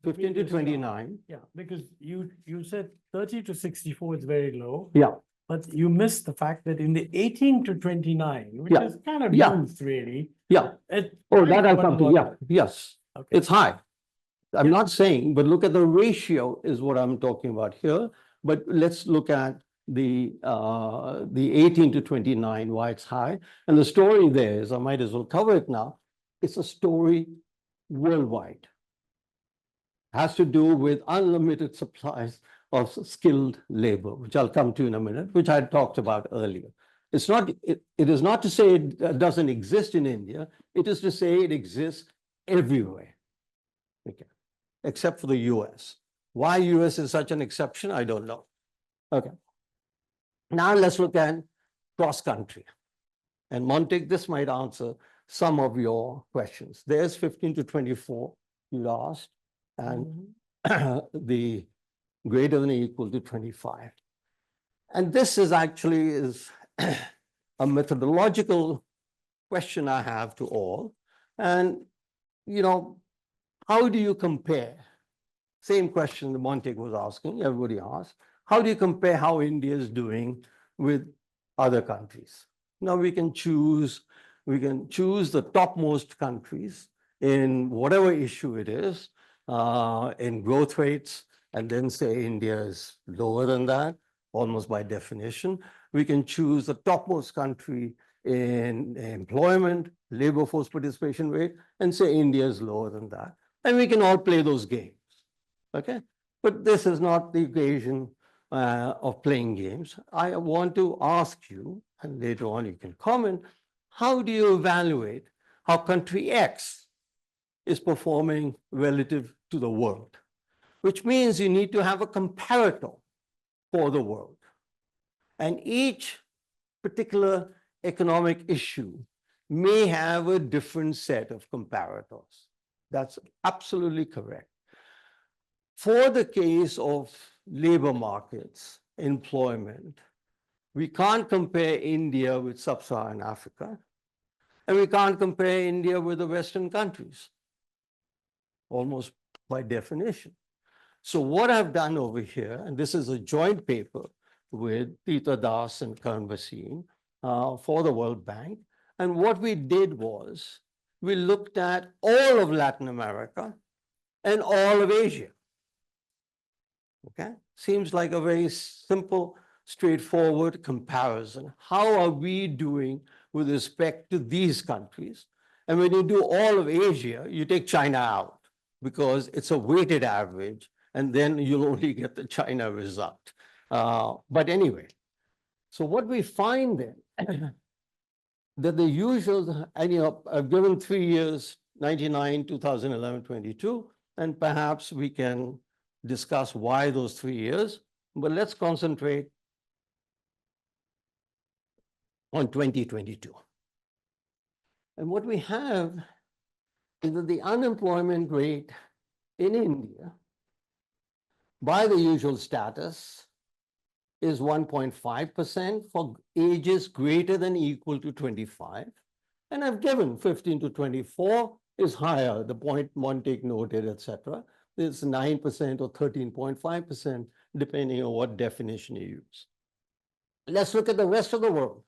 15 to 29. Yeah, because you said 30 to 64 is very low. Yeah, But you missed the fact that in the 18 to 29, which Yeah. is kind of Yeah. youth really. yeah. It Oh, that I'll come to. Yeah, yes. Okay. It's high. I'm not saying, but look at the ratio is what I'm talking about here. But let's look at the 18 to 29, why it's high. And the story there is, I might as well cover it now. It's a story worldwide. has to do with unlimited supplies of skilled labor, which I'll come to in a minute, which I talked about earlier. It's not, it is not to say it doesn't exist in India. It is to say it exists everywhere. Okay, except for the US. Why US is such an exception, I don't know. Okay. Now let's look at cross-country. And Montek, this might answer some of your questions. There's 15 to 24 you asked, and the greater than or equal to 25. And this is actually a methodological question I have to all. And, you know, how do you compare? Same question that Montek was asking, everybody asked. How do you compare how India is doing with other countries? Now we can choose the topmost countries in whatever issue it is, in growth rates, and then say India is lower than that, almost by definition. We can choose the topmost country in employment, labor force participation rate, and say India is lower than that. And we can all play those games, okay? But this is not the occasion of playing games. I want to ask you, and later on you can comment, how do you evaluate how country X is performing relative to the world? Which means you need to have a comparator for the world. And each particular economic issue may have a different set of comparators. That's absolutely correct. For the case of labor markets, employment, we can't compare India with sub-Saharan Africa, and we can't compare India with the Western countries, almost by definition. So what I've done over here, and this is a joint paper with Peter Das and Karan Vaseem for the World Bank, and what we did was we looked at all of Latin America and all of Asia. Okay, seems like a very simple, straightforward comparison. How are we doing with respect to these countries? And when you do all of Asia, you take China out because it's a weighted average, and then you'll only get the China result. But anyway, so what we find then, that the usual, and I've given 3 years, 99, 2011, 22, and perhaps we can discuss why those 3 years, but let's concentrate on 2022. And what we have is that the unemployment rate in India, by the usual status, is 1.5% for ages greater than or equal to 25. And I've given 15 to 24 is higher, the point Montek noted, etc. It's 9% or 13.5%, depending on what definition you use. Let's look at the rest of the world.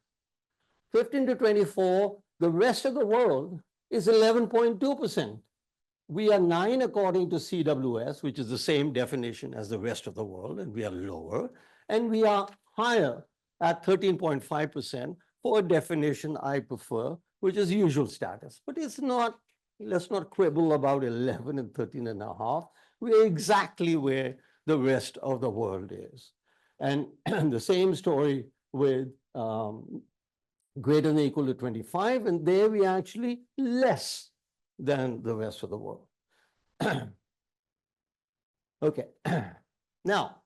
15 to 24, the rest of the world is 11.2%. We are 9 according to CWS, which is the same definition as the rest of the world, and we are lower. And we are higher at 13.5% for a definition I prefer, which is usual status. But it's not, let's not quibble about 11 and 13.5. We're exactly where the rest of the world is. And the same story with greater than or equal to 25, and there we are actually less than the rest of the world. Okay, now,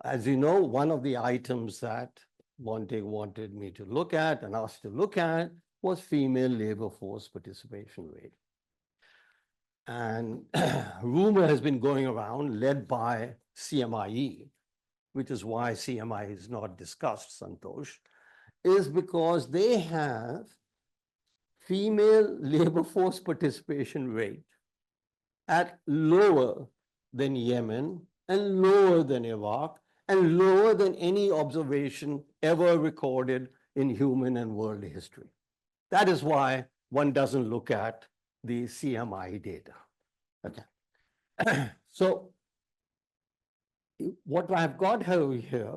as you know, one of the items that Montek wanted me to look at and us to look at was female labor force participation rate. And rumor has been going around, led by CMIE, which is why CMI is not discussed, Santosh, is because they have female labor force participation rate at lower than Yemen and lower than Iraq and lower than any observation ever recorded in human and world history. That is why one doesn't look at the CMI data. Okay. So what I've got over here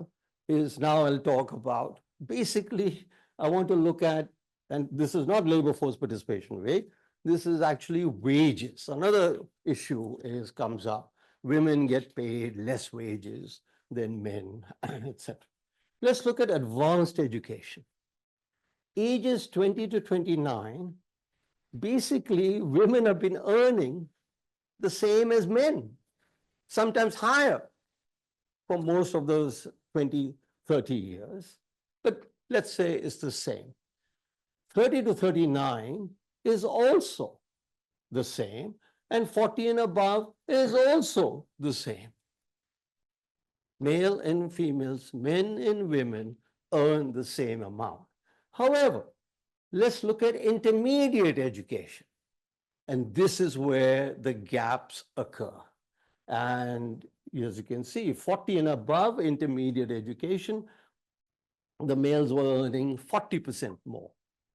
is, now I'll talk about, basically, I want to look at, and this is not labor force participation rate, this is actually wages. Another issue comes up. Women get paid less wages than men, etc. Let's look at advanced education. Ages 20 to 29, basically women have been earning the same as men, sometimes higher for most of those 20, 30 years. But let's say it's the same. 30 to 39 is also the same, and 40 and above is also the same. Male and females, men and women earn the same amount. However, let's look at intermediate education. And this is where the gaps occur. And as you can see, 40 and above intermediate education, the males were earning 40% more.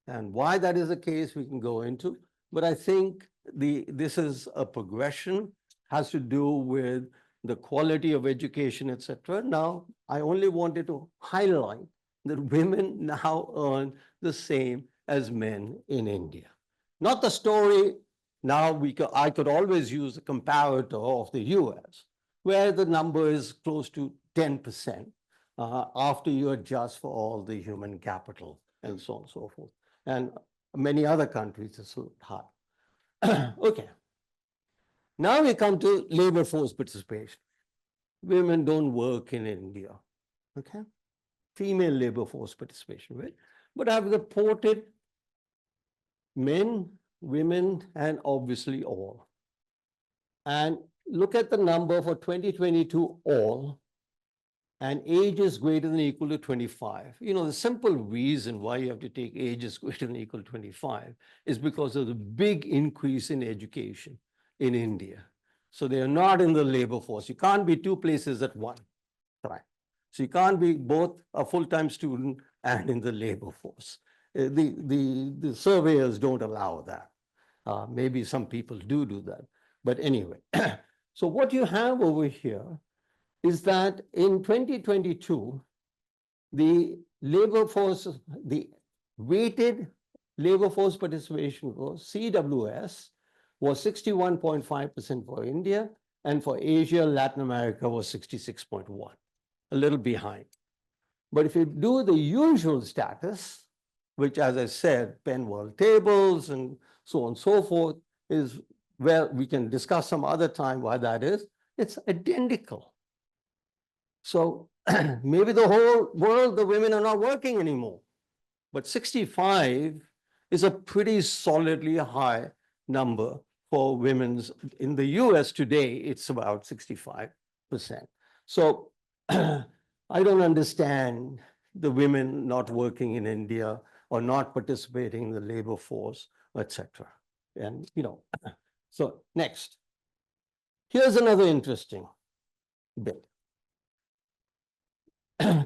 And why that is the case, we can go into. But I think this is a progression, has to do with the quality of education, etc. Now, I only wanted to highlight that women now earn the same as men in India. Not the story. Now I could always use a comparator of the US, where the number is close to 10% after you adjust for all the human capital and so on and so forth. And many other countries it's high. Okay. Now we come to labor force participation. Women don't work in India. Okay. Female labor force participation, right? But I've reported men, women, and obviously all. And look at the number for 2022 all, and ages greater than or equal to 25. You know, the simple reason why you have to take ages greater than or equal to 25 is because of the big increase in education in India. So they are not in the labor force. You can't be two places at one time. So you can't be both a full-time student and in the labor force. The surveyors don't allow that. Maybe some people do that. But anyway, so what you have over here is that in 2022, the labor force, the weighted labor force participation was CWS was 61.5% for India, and for Asia, Latin America was 66.1, a little behind. But if you do the usual status, which, as I said, Penn World Tables and so on and so forth, is where we can discuss some other time why that is, it's identical. So maybe the whole world, the women are not working anymore, but 65 is a pretty solidly high number for women's. In the US today, it's about 65%. So I don't understand the women not working in India or not participating in the labor force, etc. And, you know, so next, here's another interesting bit.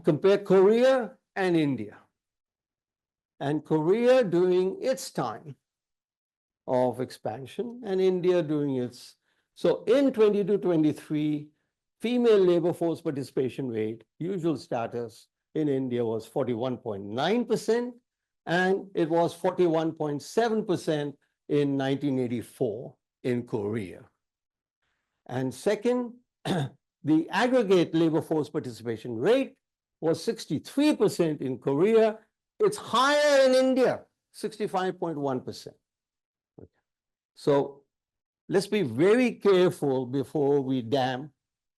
Compare Korea and India. And Korea during its time of expansion and India during its. So in 22-23, female labor force participation rate, usual status in India was 41.9%, and it was 41.7% in 1984 in Korea. And second, the aggregate labor force participation rate was 63% in Korea. It's higher in India, 65.1%. Okay. So let's be very careful before we damn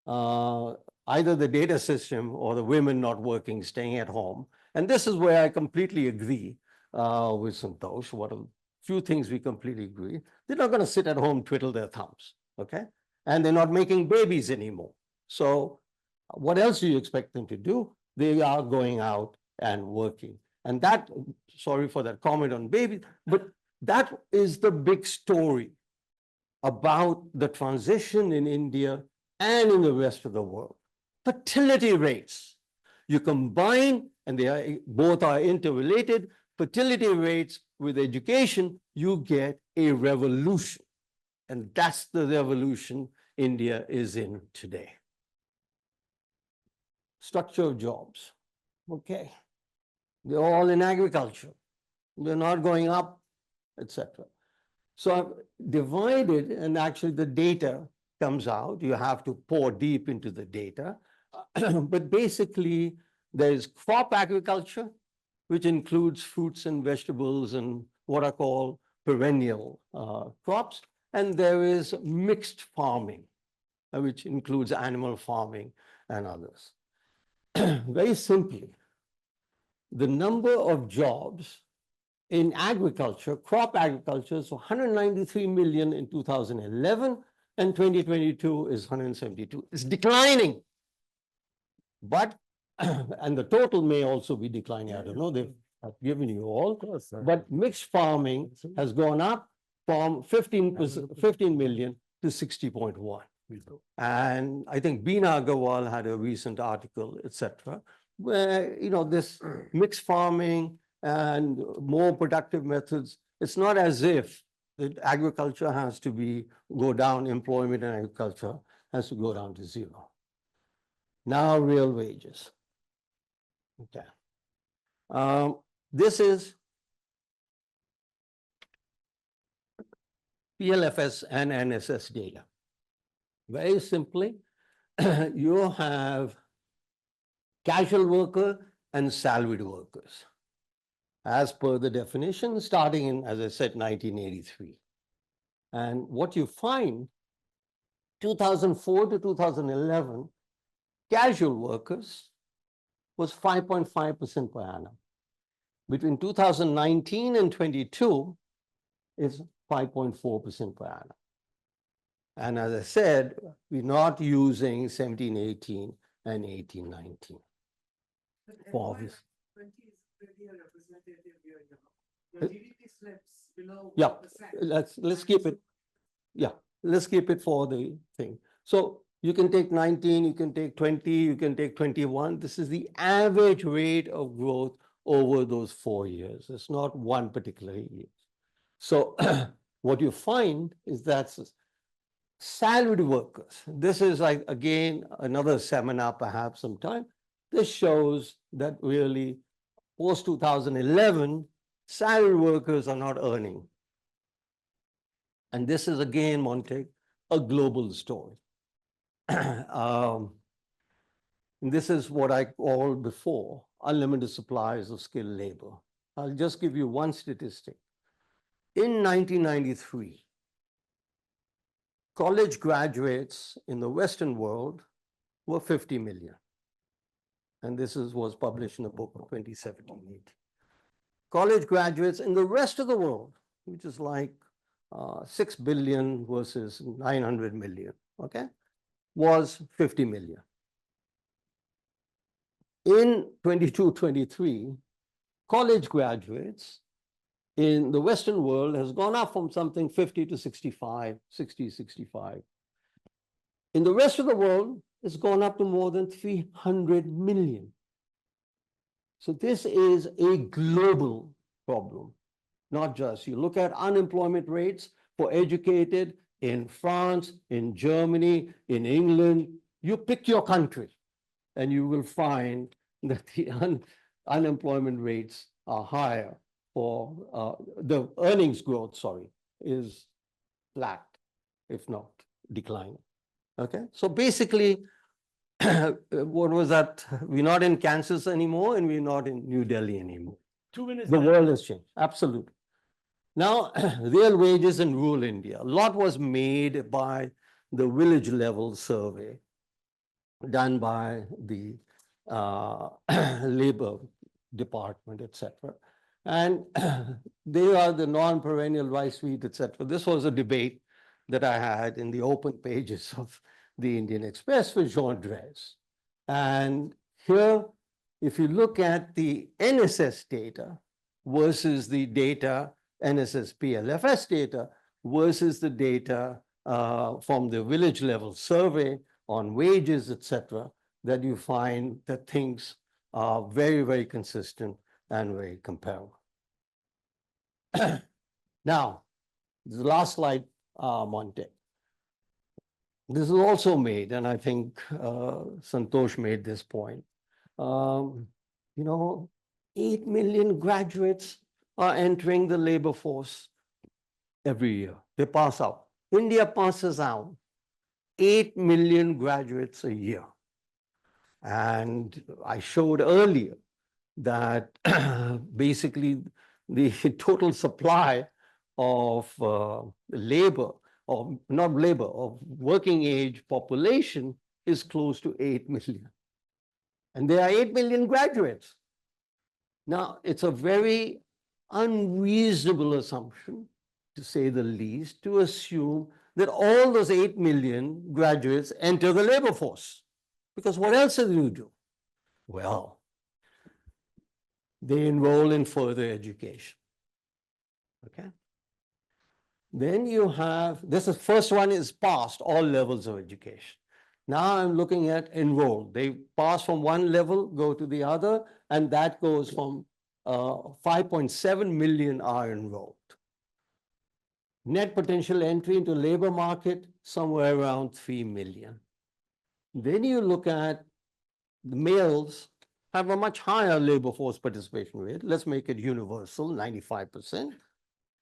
either the data system or the women not working, staying at home. And this is where I completely agree with Santosh. What a few things we completely agree. They're not going to sit at home, twiddle their thumbs, okay? And they're not making babies anymore. So what else do you expect them to do? They are going out and working. And that, sorry for that comment on babies, but that is the big story about the transition in India and in the rest of the world. Fertility rates. You combine, and they are both are interrelated, fertility rates with education, you get a revolution. And that's the revolution India is in today. Structure of jobs. Okay. They're all in agriculture. They're not going up, etc. So I've divided, and actually the data comes out. You have to pour deep into the data. But basically, there's crop agriculture, which includes fruits and vegetables and what are called perennial crops. And there is mixed farming, which includes animal farming and others. Very simply, the number of jobs in agriculture, crop agriculture, is 193 million in 2011, and 2022 is 172. It's declining. But, and the total may also be declining. I don't know, they've given you all. But mixed farming has gone up from 15 million to 60.1. And I think Beena Agarwal had a recent article, etc., where, this mixed farming and more productive methods, it's not as if that agriculture has to go down, employment in agriculture has to go down to zero. Now, real wages. Okay. This is PLFS and NSS data. Very simply, you have casual worker and salaried workers, as per the definition, starting in, as I said, 1983. And what you find, 2004 to 2011, casual workers was 5.5% per annum. Between 2019 and 22 is 5.4% per annum. And as I said, we're not using 17, 18 and 18, 19. For obvious. 20 is pretty representative here, The GDP slips below Yeah, 1%. let's keep it. Yeah, let's keep it for the thing. So you can take 19, you can take 20, you can take 21. This is the average rate of growth over those 4 years. It's not one particular year. So what you find is that salaried workers, this is like, again, another seminar perhaps sometime. This shows that really post 2011, salaried workers are not earning. And this is again, Montek, a global story. And this is what I called before, unlimited supplies of skilled labor. I'll just give you one statistic. In 1993, college graduates in the Western world were 50 million. And this was published in a book of 2017. College graduates in the rest of the world, which is like 6 billion versus 900 million, okay, was 50 million. In 22-23, college graduates in the Western world has gone up from something 50 to 65, 60, 65. In the rest of the world, it's gone up to more than 300 million. So this is a global problem, not just. You look at unemployment rates for educated in France, in Germany, in England, you pick your country and you will find that the unemployment rates are higher, or the earnings growth, sorry, is flat, if not declining. Okay, so basically, what was that? We're not in Kansas anymore, and we're not in New Delhi anymore. 2 minutes. The world has changed, absolutely. Now, real wages in rural India. A lot was made by the village level survey done by the labor department, etc. And they are the non-perennial rice wheat, etc. This was a debate that I had in the open pages of the Indian Express with Jean Dresse. And here, if you look at the NSS data versus the data, NSS PLFS data versus the data from the village level survey on wages, etc., that you find that things are very, very consistent and very comparable. Now, the last slide, Montek. This is also made, and I think Santosh made this point. 8 million graduates are entering the labor force every year. They pass out. India passes out 8 million graduates a year. And I showed earlier that basically the total supply of labor, or not labor, of working age population is close to 8 million. And there are 8 million graduates. Now, it's a very unreasonable assumption, to say the least, to assume that all those 8 million graduates enter the labor force. Because what else do you do? Well, they enroll in further education. Okay. Then you have, this is first one is past all levels of education. Now I'm looking at enroll. They pass from one level, go to the other, and that goes from 5.7 million are enrolled. Net potential entry into labor market, somewhere around 3 million. Then you look at the males have a much higher labor force participation rate. Let's make it universal, 95%.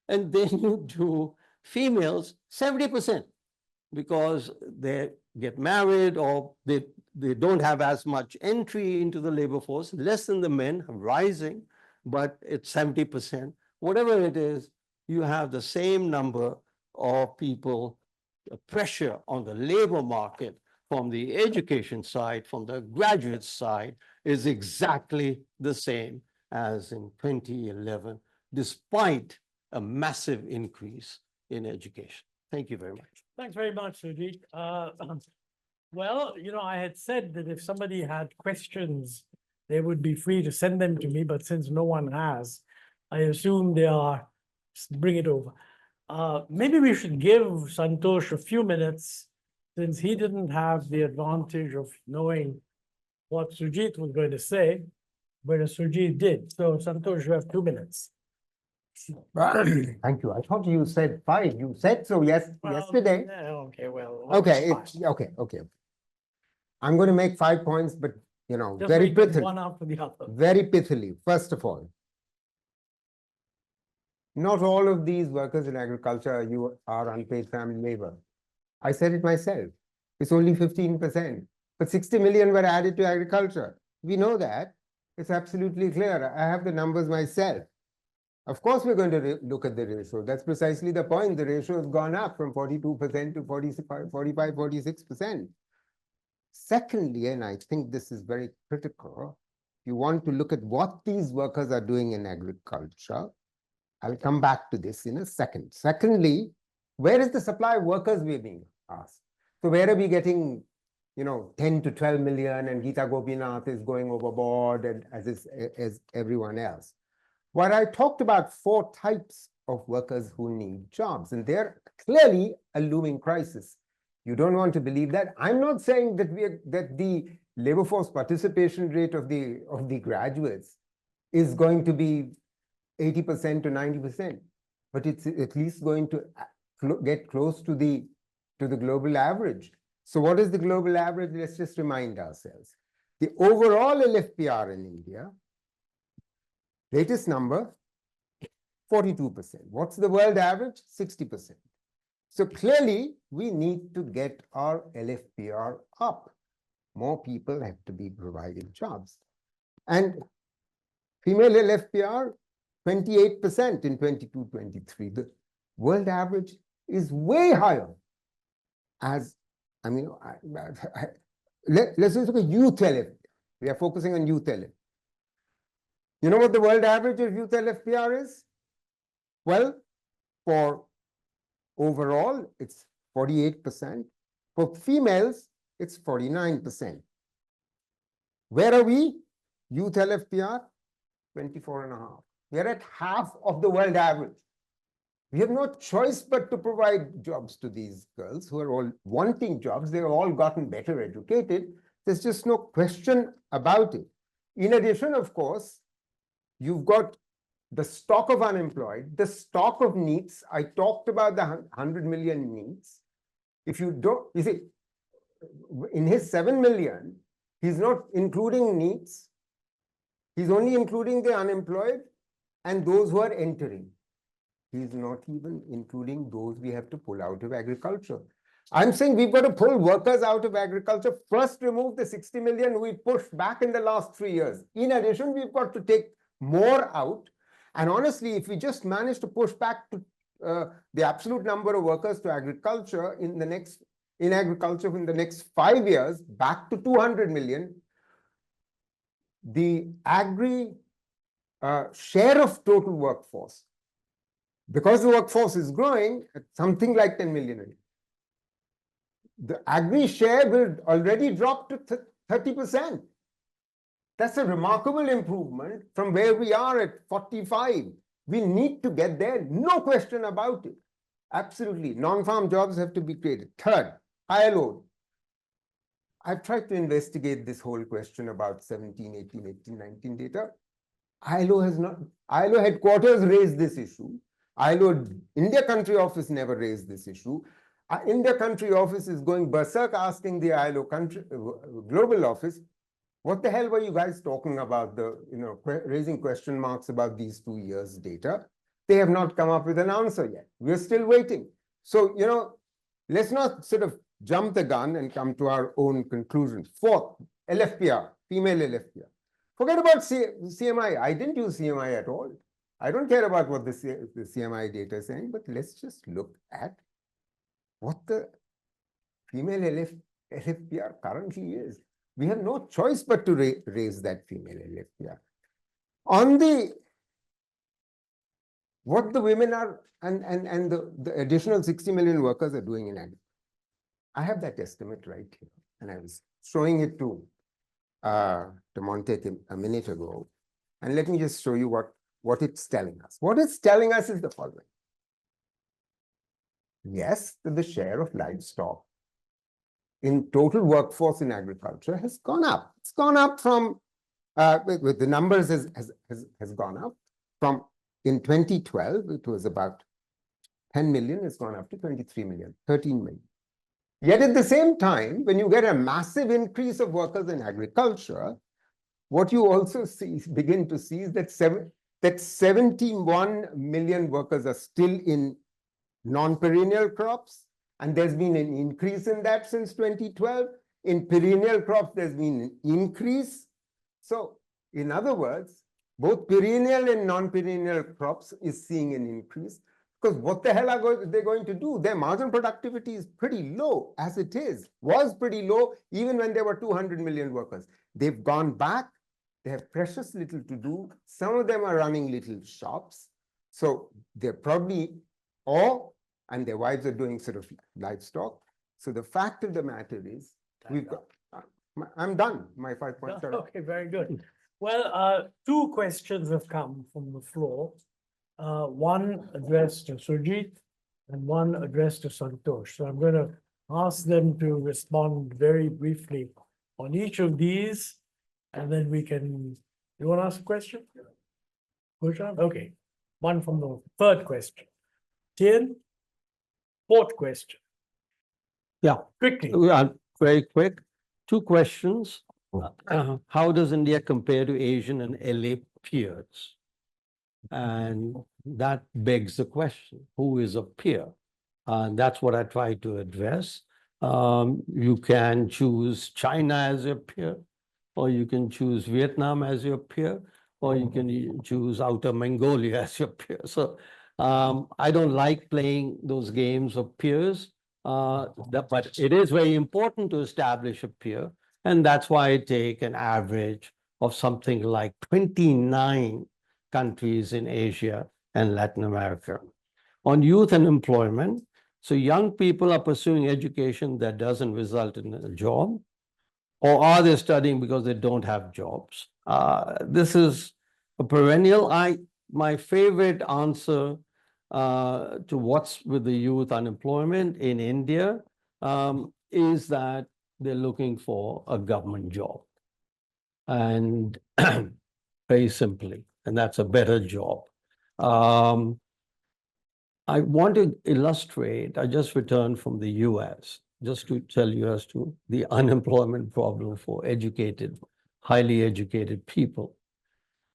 And then you do females, 70%, because they get married or they don't have as much entry into the labor force, less than the men, rising, but it's 70%. Whatever it is, you have the same number of people, pressure on the labor market from the education side, from the graduate side, is exactly the same as in 2011, despite a massive increase in education. Thank you very much. Thanks very much, Surjit. Well, I had said that if somebody had questions, they would be free to send them to me, but since no one has, I assume they are, bring it over. Maybe we should give Santosh a few minutes, since he didn't have the advantage of knowing what Surjit was going to say, whereas Surjit did. So Santosh, you have 2 minutes. Thank you. I thought you said 5. You said so yesterday. Yeah, okay, well. Okay, fine. okay. I'm going to make 5 points, but Just very make it pithily. one after the other. Very pithily. First of all, not all of these workers in agriculture are unpaid family labor. I said it myself. It's only 15%. But 60 million were added to agriculture. We know that. It's absolutely clear. I have the numbers myself. Of course, we're going to look at the ratio. That's precisely the point. The ratio has gone up from 42% to 45, 46%. Secondly, and I think this is very critical, you want to look at what these workers are doing in agriculture. I'll come back to this in a second. Secondly, where is the supply of workers we're being asked? So where are we getting, 10 to 12 million, and Geeta Gopinath is going overboard, and as everyone else. Well, I talked about 4 types of workers who need jobs, and they're clearly a looming crisis. You don't want to believe that. I'm not saying that the labor force participation rate of the graduates is going to be 80% to 90%, but it's at least going to get close to the global average. So what is the global average? Let's just remind ourselves. The overall LFPR in India, latest number, 42%. What's the world average? 60%. So clearly, we need to get our LFPR up. More people have to be providing jobs. And female LFPR, 28% in 22-23. The world average is way higher. Let's just look at youth LFPR. We are focusing on youth LFPR. You know what the world average of youth LFPR is? Well, for overall, it's 48%. For females, it's 49%. Where are we? Youth LFPR, 24.5. We are at half of the world average. We have no choice but to provide jobs to these girls who are all wanting jobs. They've all gotten better educated. There's just no question about it. In addition, of course, you've got the stock of unemployed, the stock of NEETs. I talked about the 100 million NEETs. If you don't, you see, in his 7 million, he's not including NEETs. He's only including the unemployed and those who are entering. He's not even including those we have to pull out of agriculture. I'm saying we've got to pull workers out of agriculture. First, remove the 60 million we pushed back in the last 3 years. In addition, we've got to take more out. And honestly, if we just manage to push back to the absolute number of workers to agriculture in the next 5 years, back to 200 million, the agri share of total workforce, because the workforce is growing at something like 10 million a year, the agri share will already drop to 30%. That's a remarkable improvement from where we are at 45. We need to get there, no question about it. Absolutely. Non-farm jobs have to be created. Third, ILO. I've tried to investigate this whole question about 17, 18, 18, 19 data. ILO has not, ILO headquarters raised this issue. ILO India country office never raised this issue. India country office is going berserk asking the ILO country global office, what the hell were you guys talking about, raising question marks about these 2 years data? They have not come up with an answer yet. We're still waiting. So, let's not sort of jump the gun and come to our own conclusions. Fourth, LFPR, female LFPR. Forget about CMI. I didn't use CMI at all. I don't care about what the CMI data is saying, but let's just look at what the female LFPR currently is. We have no choice but to raise that female LFPR. On what the women are and the additional 60 million workers are doing in agriculture. I have that estimate right here, and I was showing it to Montek a minute ago. And let me just show you what it's telling us. What it's telling us is the following. Yes, the share of livestock in total workforce in agriculture has gone up. It's gone up from, with the numbers has gone up from, in 2012, it was about 10 million, it's gone up to 23 million, 13 million. Yet at the same time, when you get a massive increase of workers in agriculture, what you also begin to see is that 71 million workers are still in non-perennial crops, and there's been an increase in that since 2012. In perennial crops, there's been an increase. So, in other words, both perennial and non-perennial crops is seeing an increase. Because what the hell are they going to do? Their marginal productivity is pretty low as it is, was pretty low even when there were 200 million workers. They've gone back. They have precious little to do. Some of them are running little shops. So they're probably, and their wives are doing sort of livestock. So the fact of the matter is, we've got, I'm done. My 5 points are Okay, very good. Well, 2 questions have come from the floor. One addressed to Surjit and one addressed to Santosh. So I'm going to ask them to respond very briefly on each of these, and then we can, you want to ask a question? Bhutan? Okay. One from the third question. Tien, fourth question. Yeah. Quickly. Very quick. 2 questions. How does India compare to Asian and LA peers? And that begs the question, who is a peer? And that's what I try to address. You can choose China as your peer, or you can choose Vietnam as your peer, or you can choose Outer Mongolia as your peer. So I don't like playing those games of peers, but it is very important to establish a peer. And that's why I take an average of something like 29 countries in Asia and Latin America. On youth and employment, so young people are pursuing education that doesn't result in a job, or are they studying because they don't have jobs? This is a perennial. My favorite answer to what's with the youth unemployment in India is that they're looking for a government job. And very simply, and that's a better job. I want to illustrate, I just returned from the US, just to tell you as to the unemployment problem for educated, highly educated people.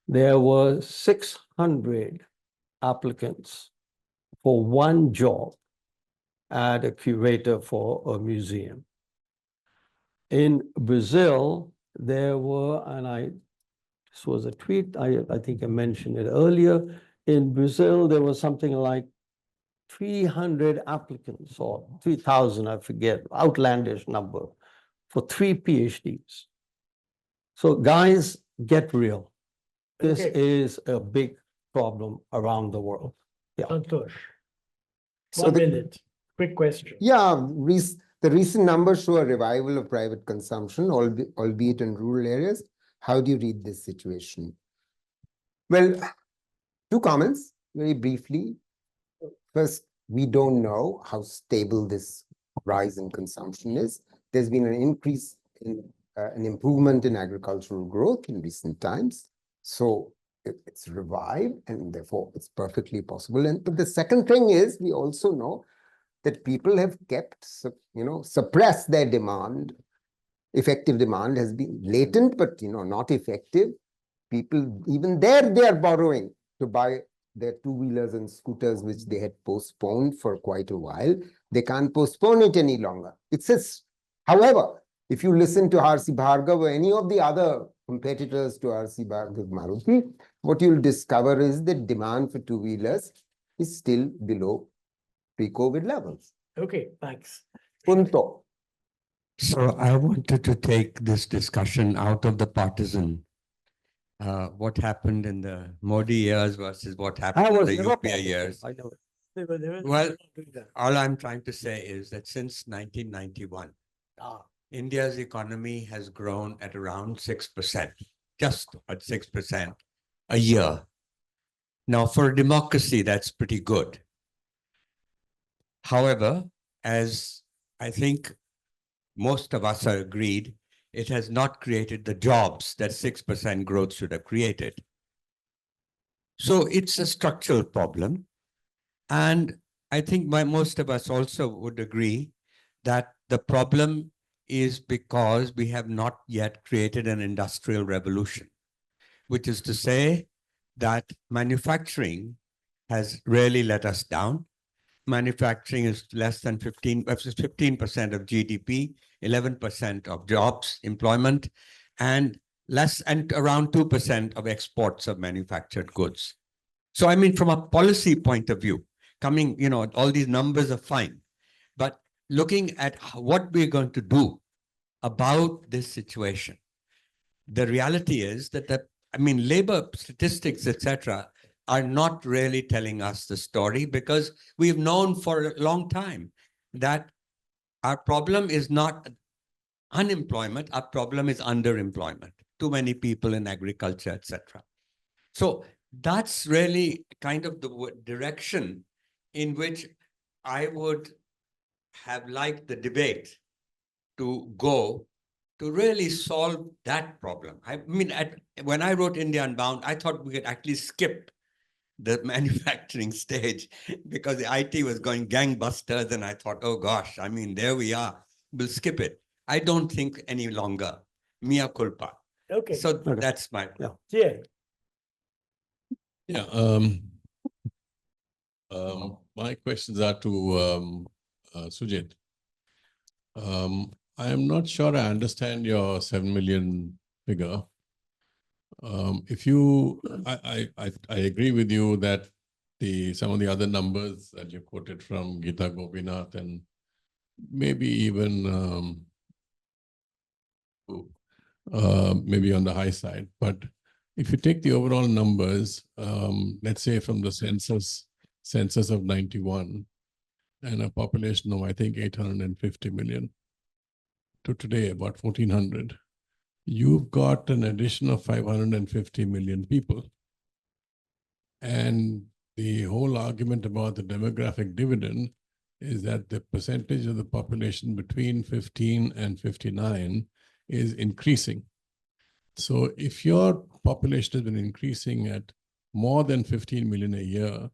There were 600 applicants for one job at a curator for a museum. In Brazil, there were, this was a tweet, I think I mentioned it earlier. In Brazil, there was something like 300 applicants or 3,000, I forget, outlandish number for 3 PhDs. So guys, get real. This Okay. is a big problem around the world. Yeah. Santosh. So 1 the- minute, quick question. Yeah, the recent numbers show a revival of private consumption, albeit in rural areas. How do you read this situation? Well, 2 comments very briefly. First, we don't know how stable this rise in consumption is. There's been an increase in an improvement in agricultural growth in recent times. So it's revived, and therefore it's perfectly possible. But the second thing is, we also know that people have kept, suppressed their demand. Effective demand has been latent, but not effective. People, even there, they are borrowing to buy their 2-wheelers and scooters, which they had postponed for quite a while. They can't postpone it any longer. It says, however, if you listen to R.C. Bhargav or any of the other competitors to R.C. Bhargav Maruti, what you'll discover is that demand for 2-wheelers is still below pre-COVID levels. Okay, thanks. Punto. So I wanted to take this discussion out of the partisan. What happened in the Modi years versus what happened in the UPA years. I know. Well, all I'm trying to say is that since 1991, India's economy has grown at around 6%, just at 6% a year. Now, for a democracy, that's pretty good. However, as I think most of us are agreed, it has not created the jobs that 6% growth should have created. So it's a structural problem. And I think most of us also would agree that the problem is because we have not yet created an industrial revolution, which is to say that manufacturing has really let us down. Manufacturing is less than 15% of GDP, 11% of jobs, employment, and around 2% of exports of manufactured goods. So, I mean, from a policy point of view, all these numbers are fine, but looking at what we're going to do about this situation, the reality is that labor statistics, etc., are not really telling us the story, because we've known for a long time that our problem is not unemployment, our problem is underemployment. Too many people in agriculture, etc. So that's really kind of the direction in which I would have liked the debate to go to really solve that problem. I mean, when I wrote India Unbound, I thought we could actually skip the manufacturing stage because the IT was going gangbusters, and I thought, oh gosh, I mean, there we are. We'll skip it. I don't think any longer. Mea culpa. Okay. So that's my Yeah. Yeah. Yeah. My questions are to Surjit. I am not sure I understand your 7 million figure. I agree with you that some of the other numbers that you quoted from Gita Gopinath and maybe even maybe on the high side, but if you take the overall numbers, let's say from the census of 91 and a population of, I think, 850 million to today, about 1400, you've got an addition of 550 million people. And the whole argument about the demographic dividend is that the percentage of the population between 15 and 59 is increasing. So if your population has been increasing at more than 15 million a year,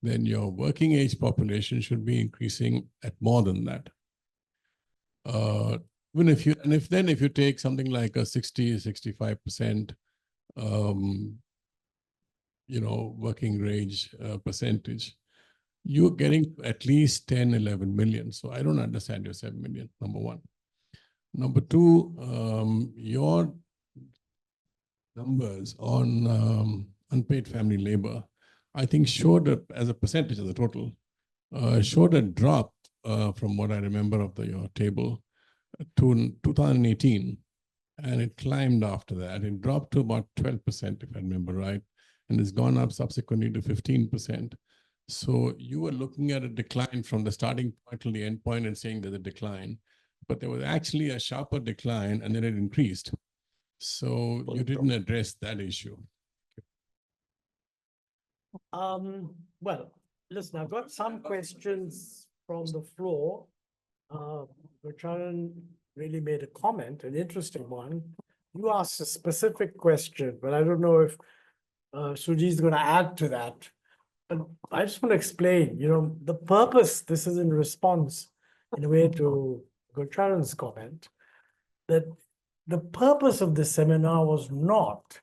then your working age population should be increasing at more than that. If you take something like a 65% working age percentage, you're getting at least 10, 11 million. So I don't understand your 7 million, number one. Number two, your numbers on unpaid family labor, I think showed a, as a percentage of the total, showed a drop from what I remember of your table to 2018. And it climbed after that. It dropped to about 12%, if I remember right. And it's gone up subsequently to 15%. So you were looking at a decline from the starting point to the end point and saying there's a decline. But there was actually a sharper decline and then it increased. So you didn't address that issue. Well, listen, I've got some questions from the floor. Charan really made a comment, an interesting one. You asked a specific question, but I don't know if Surjit is going to add to that. But I just want to explain, the purpose, this is in response in a way to Charan's comment, that the purpose of this seminar was not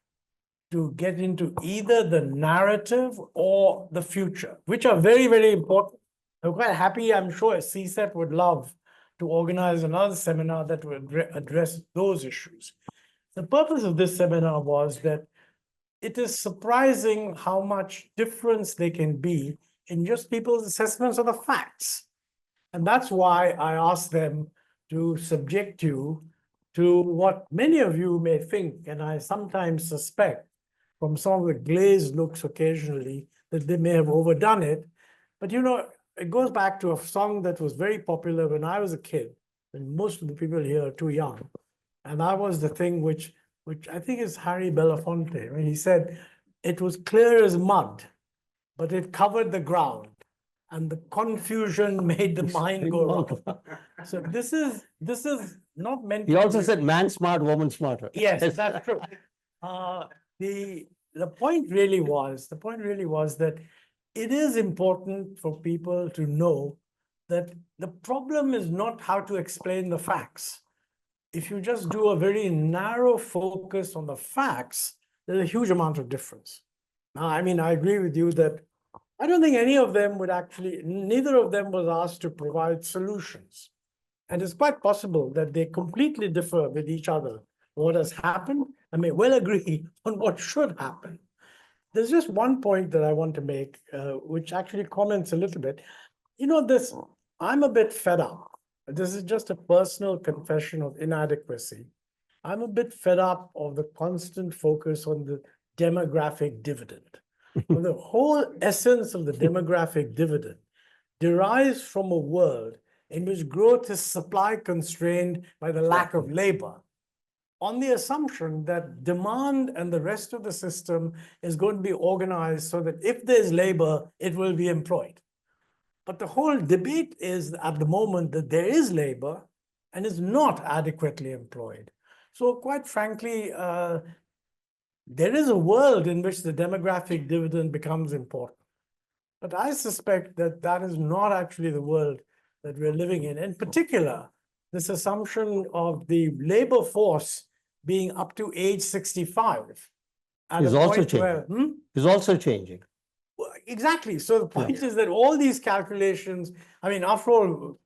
to get into either the narrative or the future, which are very, very important. I'm quite happy, I'm sure CSEP would love to organize another seminar that would address those issues. The purpose of this seminar was that it is surprising how much difference there can be in just people's assessments of the facts. And that's why I asked them to subject you to what many of you may think, and I sometimes suspect from some of the glazed looks occasionally that they may have overdone it. But it goes back to a song that was very popular when I was a kid, and most of the people here are too young. And that was the thing which I think is Harry Belafonte, when he said, it was clear as mud, but it covered the ground, and the confusion made the mind go wrong. So this is not meant. He also said, man smart, woman smarter. Yes, that's true. The point really was that it is important for people to know that the problem is not how to explain the facts. If you just do a very narrow focus on the facts, there's a huge amount of difference. Now, I mean, I agree with you that I don't think any of them would actually, neither of them was asked to provide solutions. And it's quite possible that they completely differ with each other. What has happened, I may well agree on what should happen. There's just one point that I want to make, which actually comments a little bit. I'm a bit fed up. This is just a personal confession of inadequacy. I'm a bit fed up of the constant focus on the demographic dividend. The whole essence of the demographic dividend derives from a world in which growth is supply constrained by the lack of labor, on the assumption that demand and the rest of the system is going to be organized so that if there's labor, it will be employed. But the whole debate is at the moment that there is labor and is not adequately employed. So quite frankly, there is a world in which the demographic dividend becomes important. But I suspect that that is not actually the world that we're living in. In particular, this assumption of the labor force being up to age 65. Is also changing. Is also changing. Exactly. So the point is that all these calculations, I mean, after all,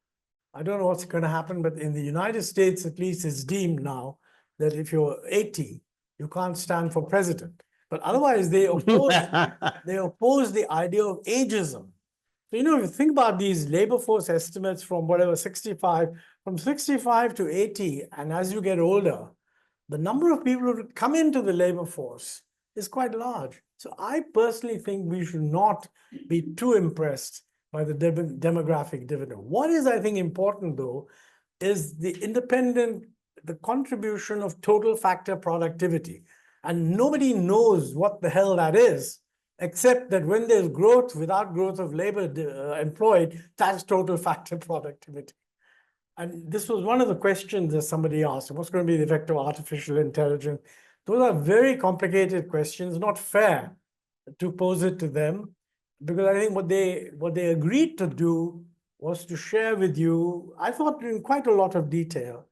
I don't know what's going to happen, but in the United States, at least, it's deemed now that if you're 80, you can't stand for president. But otherwise, they oppose the idea of ageism. So, if you think about these labor force estimates from whatever, 65, from 65 to 80, and as you get older, the number of people who come into the labor force is quite large. So I personally think we should not be too impressed by the demographic dividend. What is, I think, important, though, is the contribution of total factor productivity. And nobody knows what the hell that is, except that when there's growth, without growth of labor employed, that's total factor productivity. And this was one of the questions that somebody asked, what's going to be the effect of artificial intelligence? Those are very complicated questions, not fair to pose it to them, because I think what they agreed to do was to share with you, I thought in quite a lot of detail,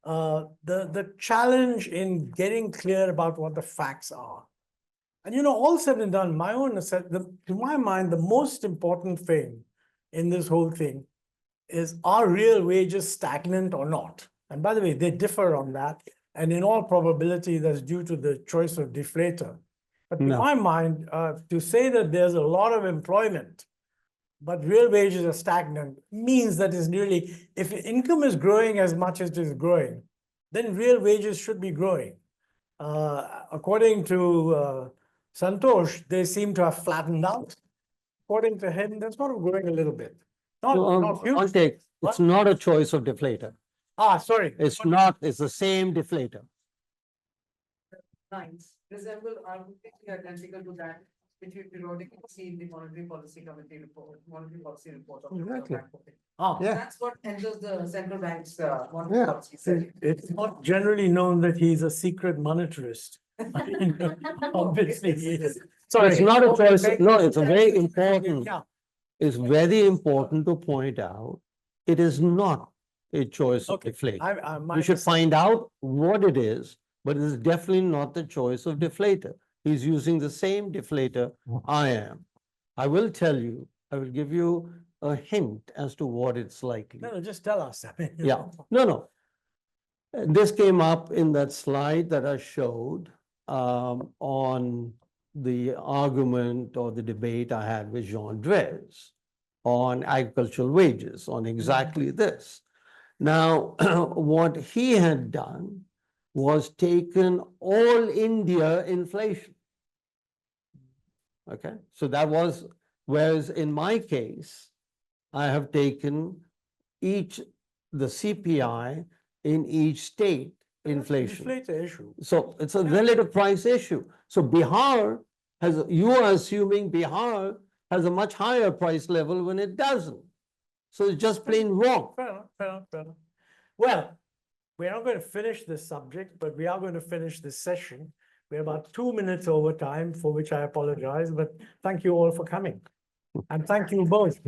the challenge in getting clear about what the facts are. And all said and done, to my mind, the most important thing in this whole thing is, are real wages stagnant or not? And by the way, they differ on that. And in all probability, that's due to the choice of deflator. But to No. my mind, to say that there's a lot of employment, but real wages are stagnant, means that is nearly, if income is growing as much as it is growing, then real wages should be growing. According to Santosh, they seem to have flattened out. According to him, they're sort of growing a little bit. Not huge. Montek, What? it's not a choice of deflator. Sorry. It's not, it's the same deflator. Lines resemble are completely identical to that which we periodically see in the Monetary Policy Committee report, Monetary Policy report of the World Exactly. Bank. Yeah. That's what enters the central bank's monetary Yeah. policy setting. It's not generally known that he's a secret monetarist. Obviously he is. So it's Sorry. not a Okay, choice, thank no, you. it's a very important, Yeah. it's very important to point out, it is not a choice of Okay. deflator. My We should mistake. find out what it is, but it is definitely not the choice of deflator. He's using the same deflator I am. I will tell you, I will give you a hint as to what it's likely. No, just tell us. Yeah, no. This came up in that slide that I showed on the argument or the debate I had with Jean Drez on agricultural wages, on exactly this. Now, what he had done was taken all India inflation. Okay, so that was, whereas in my case, I have taken the CPI in each state inflation. Deflator issue. So it's a relative price issue. So Bihar you are assuming Bihar has a much higher price level when it doesn't. So it's just plain wrong. Fair enough, fair enough, fair enough. Well, we're not going to finish this subject, but we are going to finish this session. We're about 2 minutes over time, for which I apologize, but thank you all for coming. And thank you both.